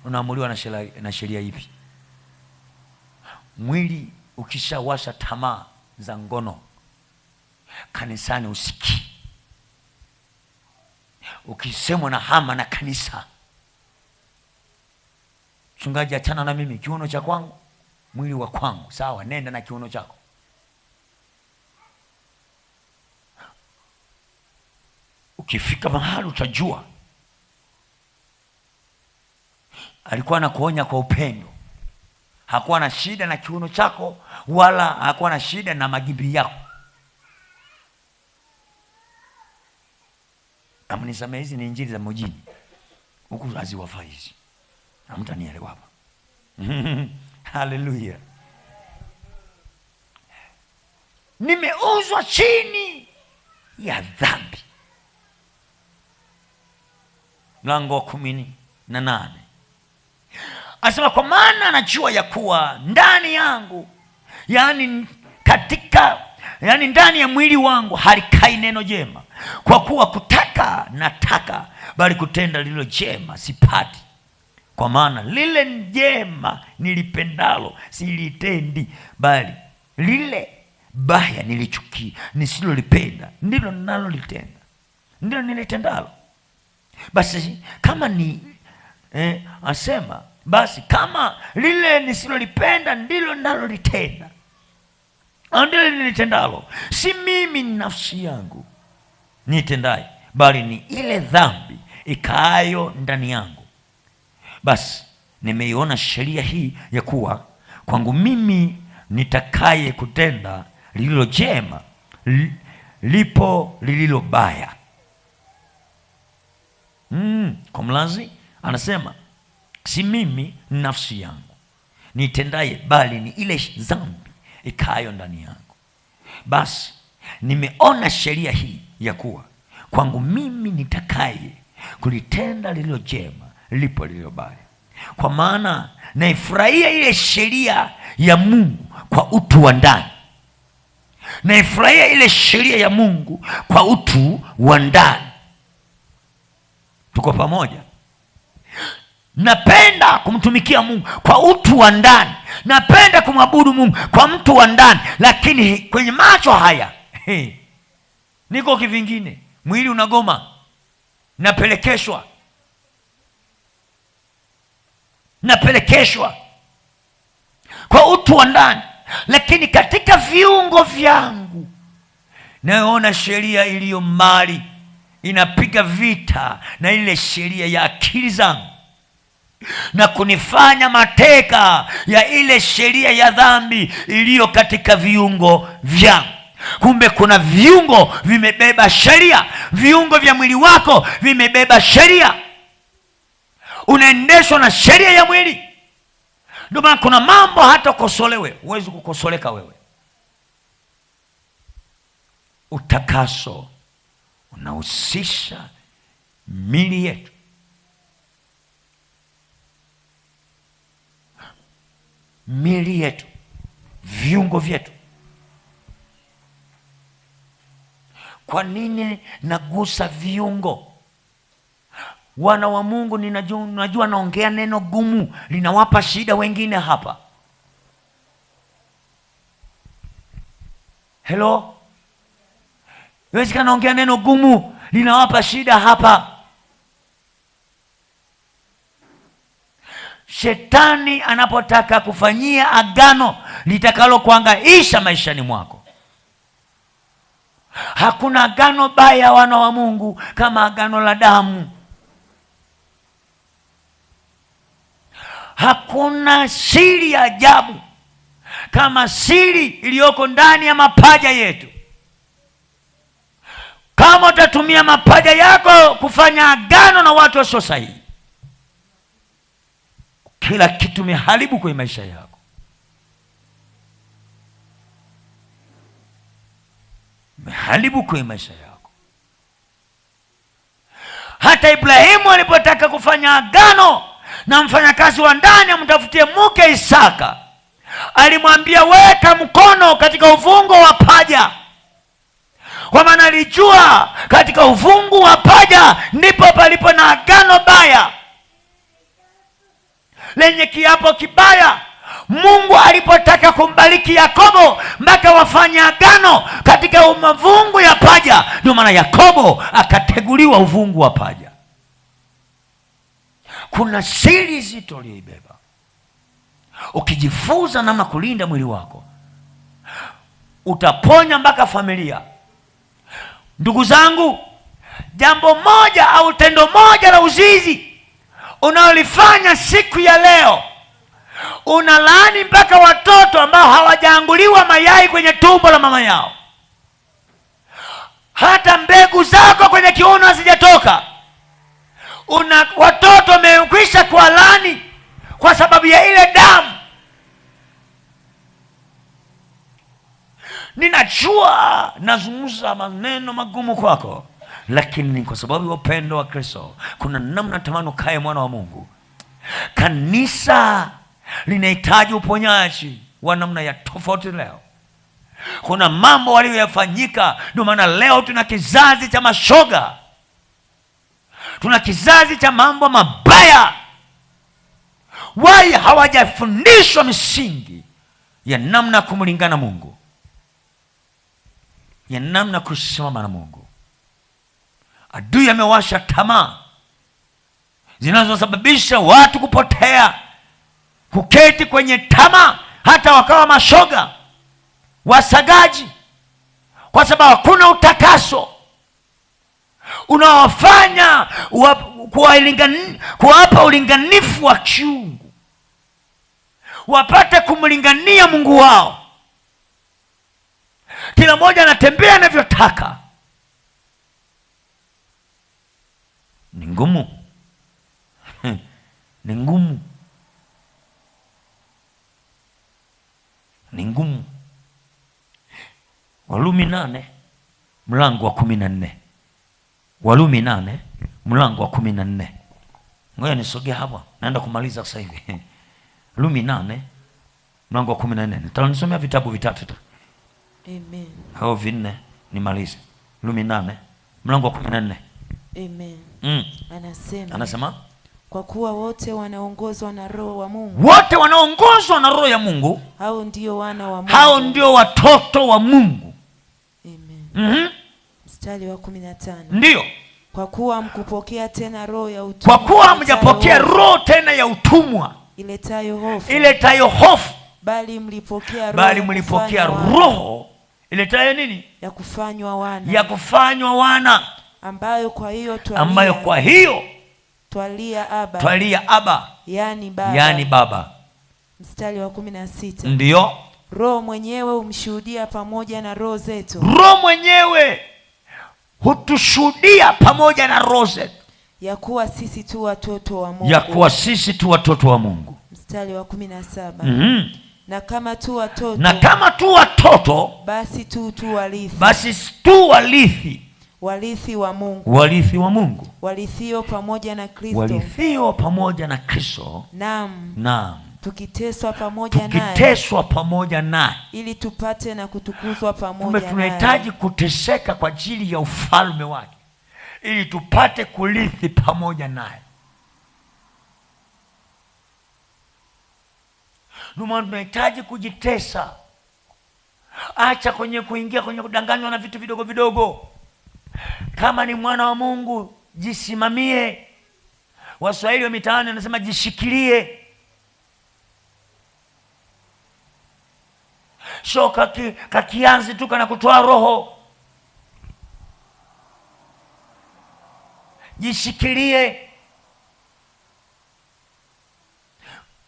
[SPEAKER 1] Unaamuliwa na sheria ipi? Mwili ukishawasha tamaa za ngono, kanisani usikii. Ukisemwa na hama na kanisa, mchungaji achana na mimi, kiuno cha kwangu, mwili wa kwangu. Sawa, nenda na kiuno chako. Ukifika mahali utajua alikuwa anakuonya kwa upendo. Hakuwa na shida na kiuno chako, wala hakuwa na shida na magimbi yako. Kama nisema hizi ni injili za mjini, huku haziwafai hizi. Hamtanielewa hapa. Haleluya. Nimeuzwa chini ya dhambi. Mlango wa 18 asema, kwa maana anajua ya kuwa ndani yangu, yani ndani ya mwili wangu halikai neno jema. Kwa kuwa kutaka nataka, bali kutenda lililo jema sipati. Kwa maana lile jema nilipendalo silitendi, bali lile baya nisilolipenda ndilo ninalolitenda, ndilo nilitendalo. Basi kama asema, basi kama lile nisilolipenda ndilo ninalolitenda, ndilo nilitendalo, si mimi nafsi yangu nitendaye, bali ni ile dhambi ikaayo ndani yangu. Basi nimeiona sheria hii ya kuwa kwangu mimi nitakaye kutenda lililo jema, lipo lililo baya. Kwa mlazi anasema, si mimi nafsi yangu nitendaye, bali ni ile dhambi ikayo ndani yangu. Basi nimeona sheria hii ya kuwa kwangu mimi nitakaye kulitenda lililo jema, lipo lililo baya. Kwa maana naifurahia ile sheria ya Mungu kwa utu wa ndani. Naifurahia ile sheria ya Mungu kwa utu wa ndani. Tuko pamoja? Napenda kumtumikia Mungu kwa utu wa ndani. Napenda kumwabudu Mungu kwa mtu wa ndani. Lakini kwenye macho haya niko kivingine. Mwili unagoma, napelekeshwa kwa utu wa ndani, lakini katika viungo vyangu naona sheria iliyo mbali inapiga vita na ile sheria ya akili zangu na kunifanya mateka ya ile sheria ya dhambi iliyo katika viungo vyangu. Kumbe kuna viungo vimebeba sheria. Viungo vya mwili wako vimebeba sheria. Unaendeshwa na sheria ya mwili. Ndio maana kuna mambo hata ukosolewe, huwezi kukosoleka wewe. Utakaso unahusisha mili yetu. Mili yetu, viungo vyetu. Kwa nini nagusa viungo? Wana wa Mungu, najua naongea neno gumu, linawapa shida wengine hapa. Hello? Yawezekana naongea neno gumu, linawapa shida hapa. Shetani anapotaka kufanyia agano litakalo kuangaisha maishani mwako. Hakuna agano baya, wana wa Mungu, kama agano la damu. Hakuna siri ya ajabu kama siri iliyoko ndani ya mapaja yetu. Kama utatumia mapaja yako kufanya agano na watu wasio sahihi, kila kitu umeharibu kwenye maisha yako. haribu kwenye maisha yako. Hata Ibrahimu alipotaka kufanya agano na mfanyakazi wa ndani amtafutie mke Isaka, alimwambia weka mkono katika uvungu wa paja, kwa maana alijua katika uvungu wa paja ndipo palipo na agano baya lenye kiapo kibaya. Mungu alipotaka kumbariki Yakobo mpaka wafanye agano katika mavungu ya paja. Ndio maana Yakobo akateguliwa uvungu wa paja. Kuna siri zito uliyoibeba. Ukijifunza namna kulinda mwili wako, utaponya mpaka familia. Ndugu zangu, jambo moja au tendo moja la uzinzi unaolifanya siku ya leo, unalaani mpaka watoto ambao hawajaanguliwa mayai kwenye tumbo la mama yao. Hata mbegu zako kwenye kiuno hazijatoka, watoto wamekwisha kualani kwa sababu ya ile damu. Ninajua nazungumza maneno magumu kwako, lakini kwa sababu ya upendo wa Kristo, kuna namna tamani ukae mwana wa Mungu. Kanisa linahitaji uponyaji wa namna ya tofauti leo. Kuna mambo walioyafanyika, ndio maana leo tuna kizazi cha mashoga. Tuna kizazi cha mambo mabaya. Wao hawajafundishwa misingi ya namna kumlingana Mungu, ya namna kusimama na Mungu. Adui amewasha tamaa zinazosababisha watu kupotea, kuketi kwenye tamaa, hata wakawa mashoga, wasagaji, kwa sababu hakuna utakaso unaowafanya kuwapa ulinganifu wa kiungu, wapate kumlingania Mungu wao. Kila mmoja anatembea anavyotaka. Ni ngumu. Ni ngumu. Ni ngumu. Warumi 8 mlango wa 14. Warumi 8 mlango wa 14. Ngoja nisogee hapa, naenda kumaliza sasa hivi. Warumi 8 mlango wa 14. Nitanisomea vitabu vitatu tu.
[SPEAKER 2] Amen.
[SPEAKER 1] Hao vinne nimalize. Warumi 8 mlango wa 14.
[SPEAKER 2] Amen. Anasema kwa kuwa wote wanaongozwa na Roho wa Mungu.
[SPEAKER 1] Wote wanaongozwa na Roho ya Mungu.
[SPEAKER 2] Hao ndio wana wa Mungu.
[SPEAKER 1] Hao ndio watoto wa Mungu.
[SPEAKER 2] Amen. Mstari wa 15.
[SPEAKER 1] Ndio.
[SPEAKER 2] Kwa kuwa hamkupokea tena roho ya utumwa.
[SPEAKER 1] Kwa kuwa hamjapokea roho tena ya utumwa iletayo hofu. Bali mlipokea roho iletayo nini?
[SPEAKER 2] Ya kufanywa wana.
[SPEAKER 1] Ya kufanywa wana.
[SPEAKER 2] Ambayo kwa hiyo twalia Aba. Yani baba. Mstari wa 16.
[SPEAKER 1] Ndio.
[SPEAKER 2] Roho mwenyewe humshuhudia pamoja na roho zetu.
[SPEAKER 1] Roho mwenyewe hutushuhudia pamoja na roho zetu
[SPEAKER 2] ya kuwa sisi tu watoto wa Mungu.
[SPEAKER 1] Ya kuwa sisi tu watoto wa Mungu.
[SPEAKER 2] Mstari wa 17. Na kama tu watoto
[SPEAKER 1] basi tu warithi.
[SPEAKER 2] Warithi wa Mungu. Warithio pamoja na Kristo. Naam. Tukiteswa pamoja naye. Ili tupate na kutukuzwa pamoja naye.
[SPEAKER 1] Tunahitaji kuteseka kwa ajili ya ufalme wake, ili tupate kurithi pamoja naye. Ndio tunahitaji kujitesa. Acha kuingia kwenye kudanganywa na vitu vidogo vidogo. Kama ni mwana wa Mungu, jisimamie. Waswahili wa mitaani wanasema jishikilie. So kakianzi tu kana kutoa roho. Jishikilie.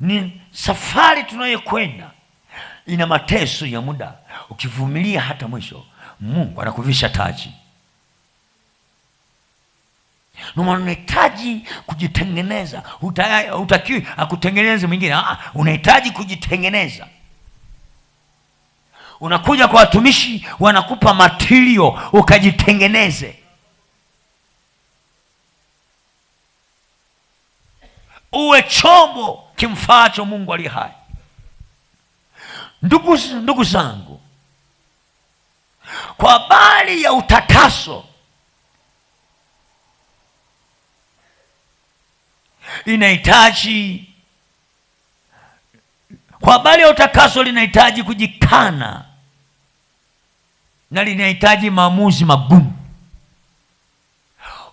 [SPEAKER 1] Ni safari tunayokwenda, ina mateso ya muda. Ukivumilia hata mwisho, Mungu anakuvisha taji. Unahitaji kujitengeneza. Hutakiwi akutengeneze mwingine. Unahitaji kujitengeneza. Unakuja kwa watumishi, wanakupa material ukajitengeneze. Uwe chombo kimfaacho Mungu aliye hai. Ndugu zangu, kwa habari ya utakaso, linahitaji kujikana na linahitaji maamuzi magumu.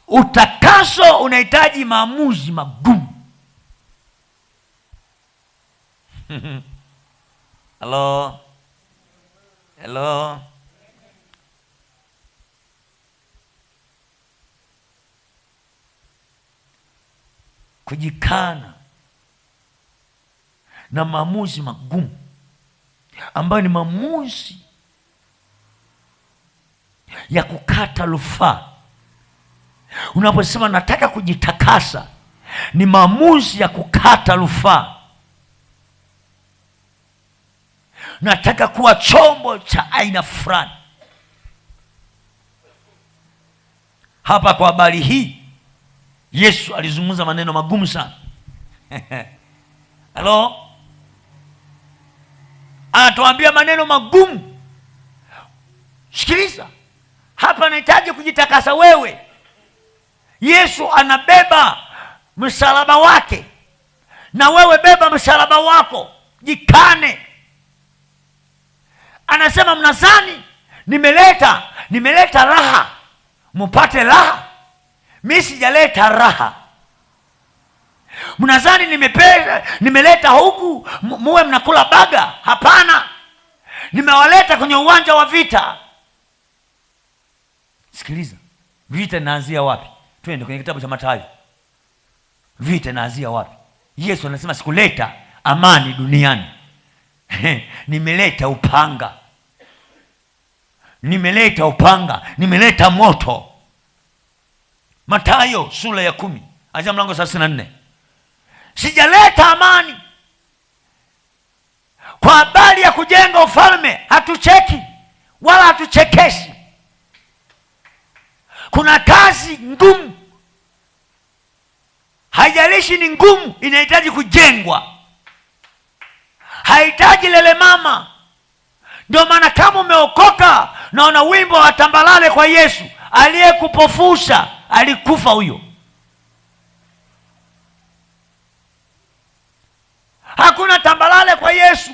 [SPEAKER 1] Utakaso unahitaji maamuzi magumu. Hello. Kujikana na maamuzi magumu ambayo ni maamuzi ya kukata rufaa. Unaposema nataka kujitakasa, ni maamuzi ya kukata rufaa. Nataka kuwa chombo cha aina fulani. Hapa kwa habari hii Yesu alizungumza maneno magumu sana. Halo? Anatuambia maneno magumu. Sikiliza. Hapa anahitaji kujitakasa wewe. Yesu anabeba msalaba wake, na wewe beba msalaba wako. Jikane. Anasema mnadhani nimeleta raha mupate raha. Mimi sijaleta raha. Mnadhani nimeleta huku muwe mnakula baga? Hapana. Nimewaleta kwenye uwanja wa vita. Sikiliza. Vita inaanzia wapi? Twende kwenye kitabu cha Mathayo. Vita inaanzia wapi? Yesu anasema sikuleta amani duniani. Nimeleta upanga. Nimeleta moto. Mathayo sura ya 10 anzia mlango 34. Sijaleta amani. Kwa habari ya kujenga ufalme hatucheki wala hatuchekeshi. Kuna kazi ngumu. Haijalishi ni ngumu, inahitaji kujengwa. Haihitaji lele mama. Ndio maana kama umeokoka na una wimbo wa tambalale kwa Yesu, aliyekupofusha alikufa huyo. Hakuna tambalale kwa Yesu.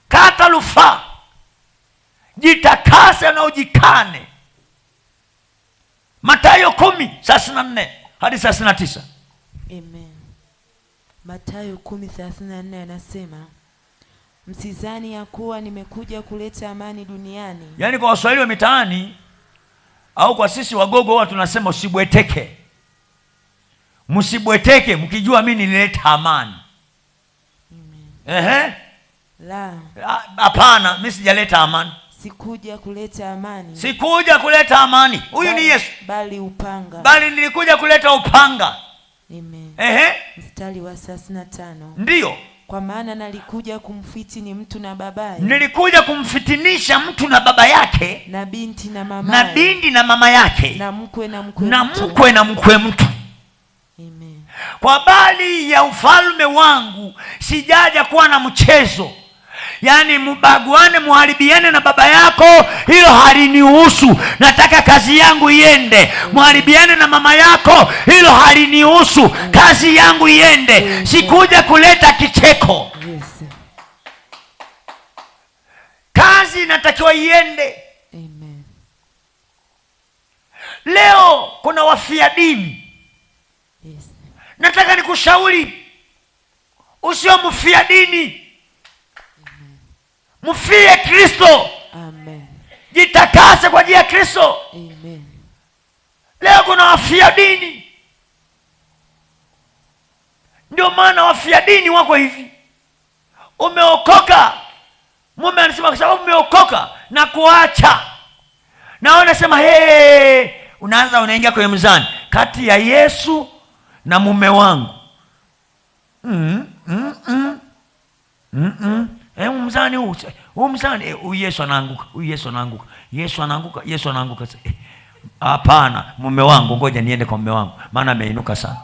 [SPEAKER 1] Kata rufaa. Jitakase na ujikane. Mathayo 10:34 hadi 39.
[SPEAKER 2] Amen. Mathayo 10:34 anasema, msizani ya kuwa nimekuja kuleta amani duniani.
[SPEAKER 1] Yaani kwa Waswahili wa mitaani au kwa sisi Wagogo huwa tunasema usibweteke. Msibweteke mkijua mimi nilileta amani.
[SPEAKER 2] Amen. La.
[SPEAKER 1] Hapana, mimi sijaleta amani.
[SPEAKER 2] Sikuja kuleta amani.
[SPEAKER 1] Huyu ni Yesu.
[SPEAKER 2] Bali
[SPEAKER 1] nilikuja kuleta upanga.
[SPEAKER 2] Amen. Mstari wa 35.
[SPEAKER 1] Ndio.
[SPEAKER 2] Kwa maana nalikuja kumfitini mtu na babaye.
[SPEAKER 1] Nilikuja kumfitinisha mtu na baba yake,
[SPEAKER 2] na binti na mama
[SPEAKER 1] yake,
[SPEAKER 2] na mkwe na
[SPEAKER 1] mtu.
[SPEAKER 2] Amen.
[SPEAKER 1] Kwa habari ya ufalme wangu sijaja kuwa na mchezo. Yaani mubaguane, muharibiane na baba yako, hilo halinihusu. Nataka kazi yangu iende. Muharibiane na mama yako, hilo halinihusu. Kazi yangu iende. Sikuja kuleta kicheko. Kazi inatakiwa iende.
[SPEAKER 2] Amen.
[SPEAKER 1] Leo kuna wafia dini. Nataka nikushauri usio mfia dini. Mfie Kristo.
[SPEAKER 2] Amen.
[SPEAKER 1] Jitakase kwa ajili ya Kristo.
[SPEAKER 2] Amen.
[SPEAKER 1] Leo kuna wafia dini. Ndio maana wafia dini wako hivi. Umeokoka. Mume anasema kwa sababu umeokoka na kuacha. Na unasema unaingia kwenye mzani kati ya Yesu na mume wangu. Mzani huu Umsani Yesu anaanguka, Yesu anaanguka, Yesu anaanguka, Yesu anaanguka. Hapana, mume wangu, ngoja niende kwa mume wangu maana ameinuka sana.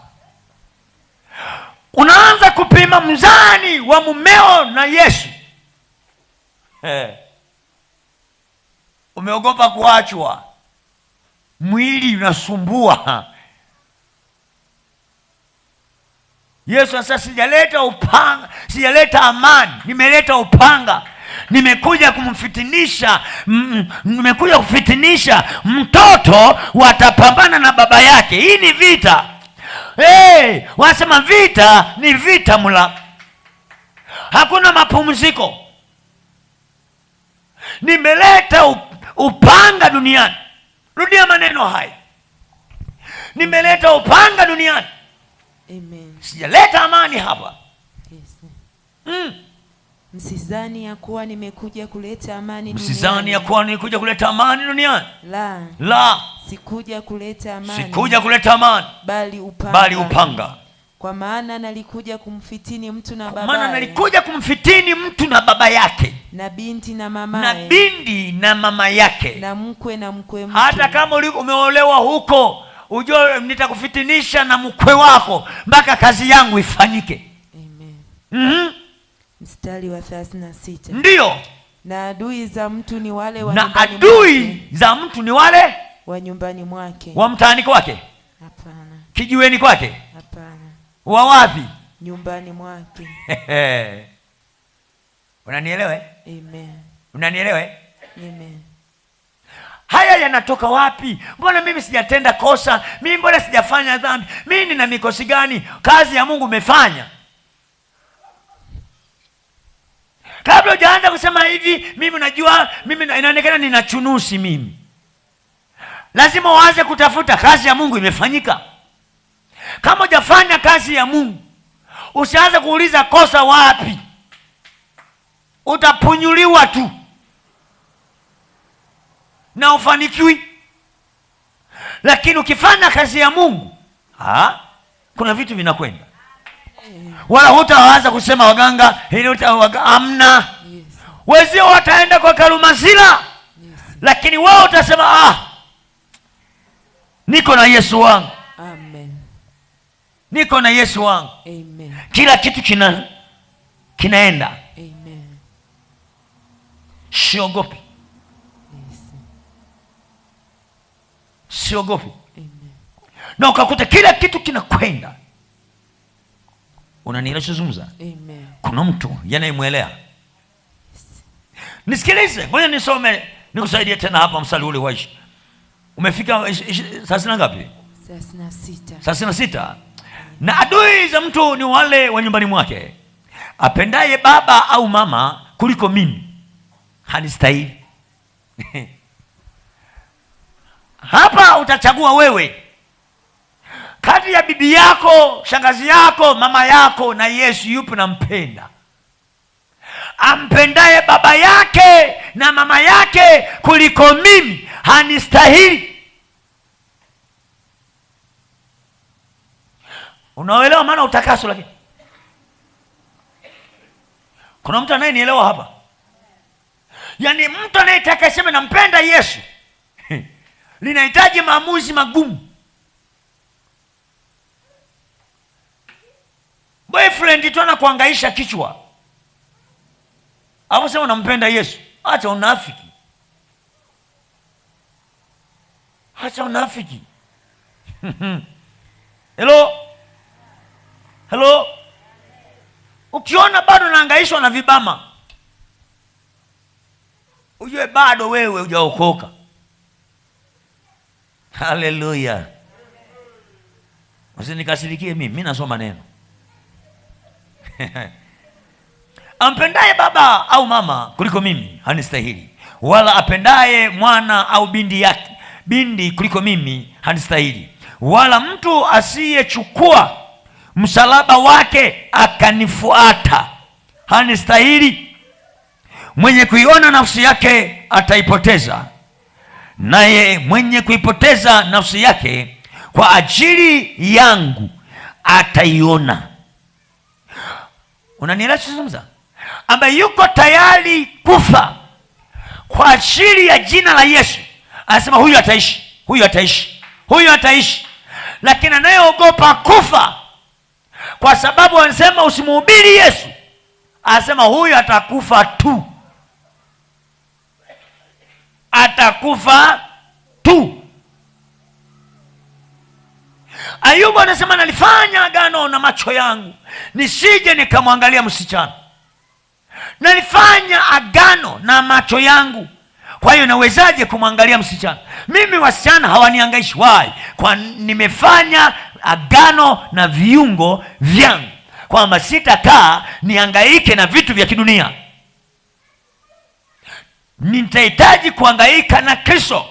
[SPEAKER 1] Unaanza kupima mzani wa mumeo na Yesu. Umeogopa kuachwa, mwili unasumbua. Yesu sasa, sijaleta upanga, sijaleta amani, nimeleta upanga. Nimekuja kumfitinisha, nimekuja kufitinisha mtoto. Watapambana na baba yake. Hii ni vita. Wanasema vita ni vita mula, hakuna mapumziko. Nimeleta upanga duniani. Rudia maneno haya, nimeleta upanga duniani.
[SPEAKER 2] Amen.
[SPEAKER 1] Sijaleta amani hapa.
[SPEAKER 2] Yes. Msizani ya kuwa nimekuja kuleta amani duniani.
[SPEAKER 1] Msizani ya kuwa nimekuja kuleta amani duniani.
[SPEAKER 2] La. Sikuja kuleta amani.
[SPEAKER 1] Sikuja kuleta amani, bali upanga.
[SPEAKER 2] Kwa maana nalikuja kumfitini mtu na babaye.
[SPEAKER 1] Maana nalikuja kumfitini mtu na baba yake.
[SPEAKER 2] Na binti na mamaye.
[SPEAKER 1] Na binti na mama yake.
[SPEAKER 2] Na mkwe na mkwe mtu.
[SPEAKER 1] Hata kama umeolewa huko, ujue nitakufitinisha na mkwe wako mpaka kazi yangu ifanyike.
[SPEAKER 2] Amen. Mstari wa 36.
[SPEAKER 1] Ndio.
[SPEAKER 2] Na adui za mtu ni wale wa
[SPEAKER 1] nyumbani mwake. Na adui za mtu ni wale
[SPEAKER 2] wa nyumbani mwake.
[SPEAKER 1] Wa mtaani kwake?
[SPEAKER 2] Hapana.
[SPEAKER 1] Kijiweni kwake?
[SPEAKER 2] Hapana.
[SPEAKER 1] Wa wapi?
[SPEAKER 2] Nyumbani mwake.
[SPEAKER 1] Unanielewa?
[SPEAKER 2] Amen.
[SPEAKER 1] Unanielewa?
[SPEAKER 2] Amen.
[SPEAKER 1] Haya yanatoka wapi? Mbona mimi sijatenda kosa? Mimi mbona sijafanya dhambi? Mimi nina mikosi gani? Kazi ya Mungu umefanya. Kabla hujaanza kusema hivi, mimi najua, mimi inaonekana nina chunusi mimi. Lazima uanze kutafuta kazi ya Mungu imefanyika. Kama hujafanya kazi ya Mungu, usianze kuuliza kosa wapi. Utapunyuliwa tu na ufanikiwi. Lakini ukifanya kazi ya Mungu, kuna vitu vinakwenda. Wala hutaanza kusema waganga, amna. Yes. Wezio wataenda kwa Kalumazila. Yes. Lakini wewe utasema niko na Yesu wangu.
[SPEAKER 2] Amen.
[SPEAKER 1] Niko na Yesu wangu.
[SPEAKER 2] Amen.
[SPEAKER 1] Kila kitu kinaenda.
[SPEAKER 2] Amen.
[SPEAKER 1] Siogopi.
[SPEAKER 2] Yes.
[SPEAKER 1] Siogopi.
[SPEAKER 2] Amen.
[SPEAKER 1] Na ukakuta kila kitu kinakwenda. Unanielezea?
[SPEAKER 2] Amen.
[SPEAKER 1] Kuna mtu yanayemwelea. Yes. Nisikilize, ngoja nisome nikusaidie tena hapa mstari ule wa Isha. Umefika sasa ngapi?
[SPEAKER 2] 36.
[SPEAKER 1] 36. Na adui za mtu ni wale wa nyumbani mwake. Apendaye baba au mama kuliko mimi hanistahili. Hapa utachagua wewe kati ya bibi yako, shangazi yako, mama yako na Yesu, yupo nampenda. Ampendaye baba yake na mama yake kuliko mimi hanistahili. Unaelewa maana utakaso? Lakini kuna mtu anayenielewa hapa? Yaani mtu anayetaka sema nampenda Yesu linahitaji maamuzi magumu. Boyfriend tu anakuhangaisha kichwa, hapo sema unampenda Yesu. Acha unafiki, acha unafiki. Hello. Ukiona bado unahangaishwa na vibama, ujue bado wewe hujaokoka. Haleluya. Usinikasirikie mimi nasoma neno. Ampendaye baba au mama kuliko mimi hanistahili, wala apendaye mwana au binti kuliko mimi hanistahili. Wala mtu asiyechukua msalaba wake akanifuata hanistahili. Mwenye kuiona nafsi yake ataipoteza, naye mwenye kuipoteza nafsi yake kwa ajili yangu ataiona. Unanielewa? ambaye yuko tayari kufa kwa ajili ya jina la Yesu, anasema huyu ataishi, huyu ataishi, huyu ataishi. Lakini anayeogopa kufa kwa sababu wanasema usimhubiri Yesu, anasema huyu atakufa tu, atakufa tu. Ayubu anasema nalifanya agano na macho yangu nisije nikamwangalia msichana. Nalifanya agano na macho yangu, kwa hiyo nawezaje kumwangalia msichana? Mimi wasichana hawaniangaishi. Why? Kwa nimefanya agano na viungo vyangu kwamba sitakaa nihangaike na vitu vya kidunia. Nitahitaji kuhangaika na Kristo.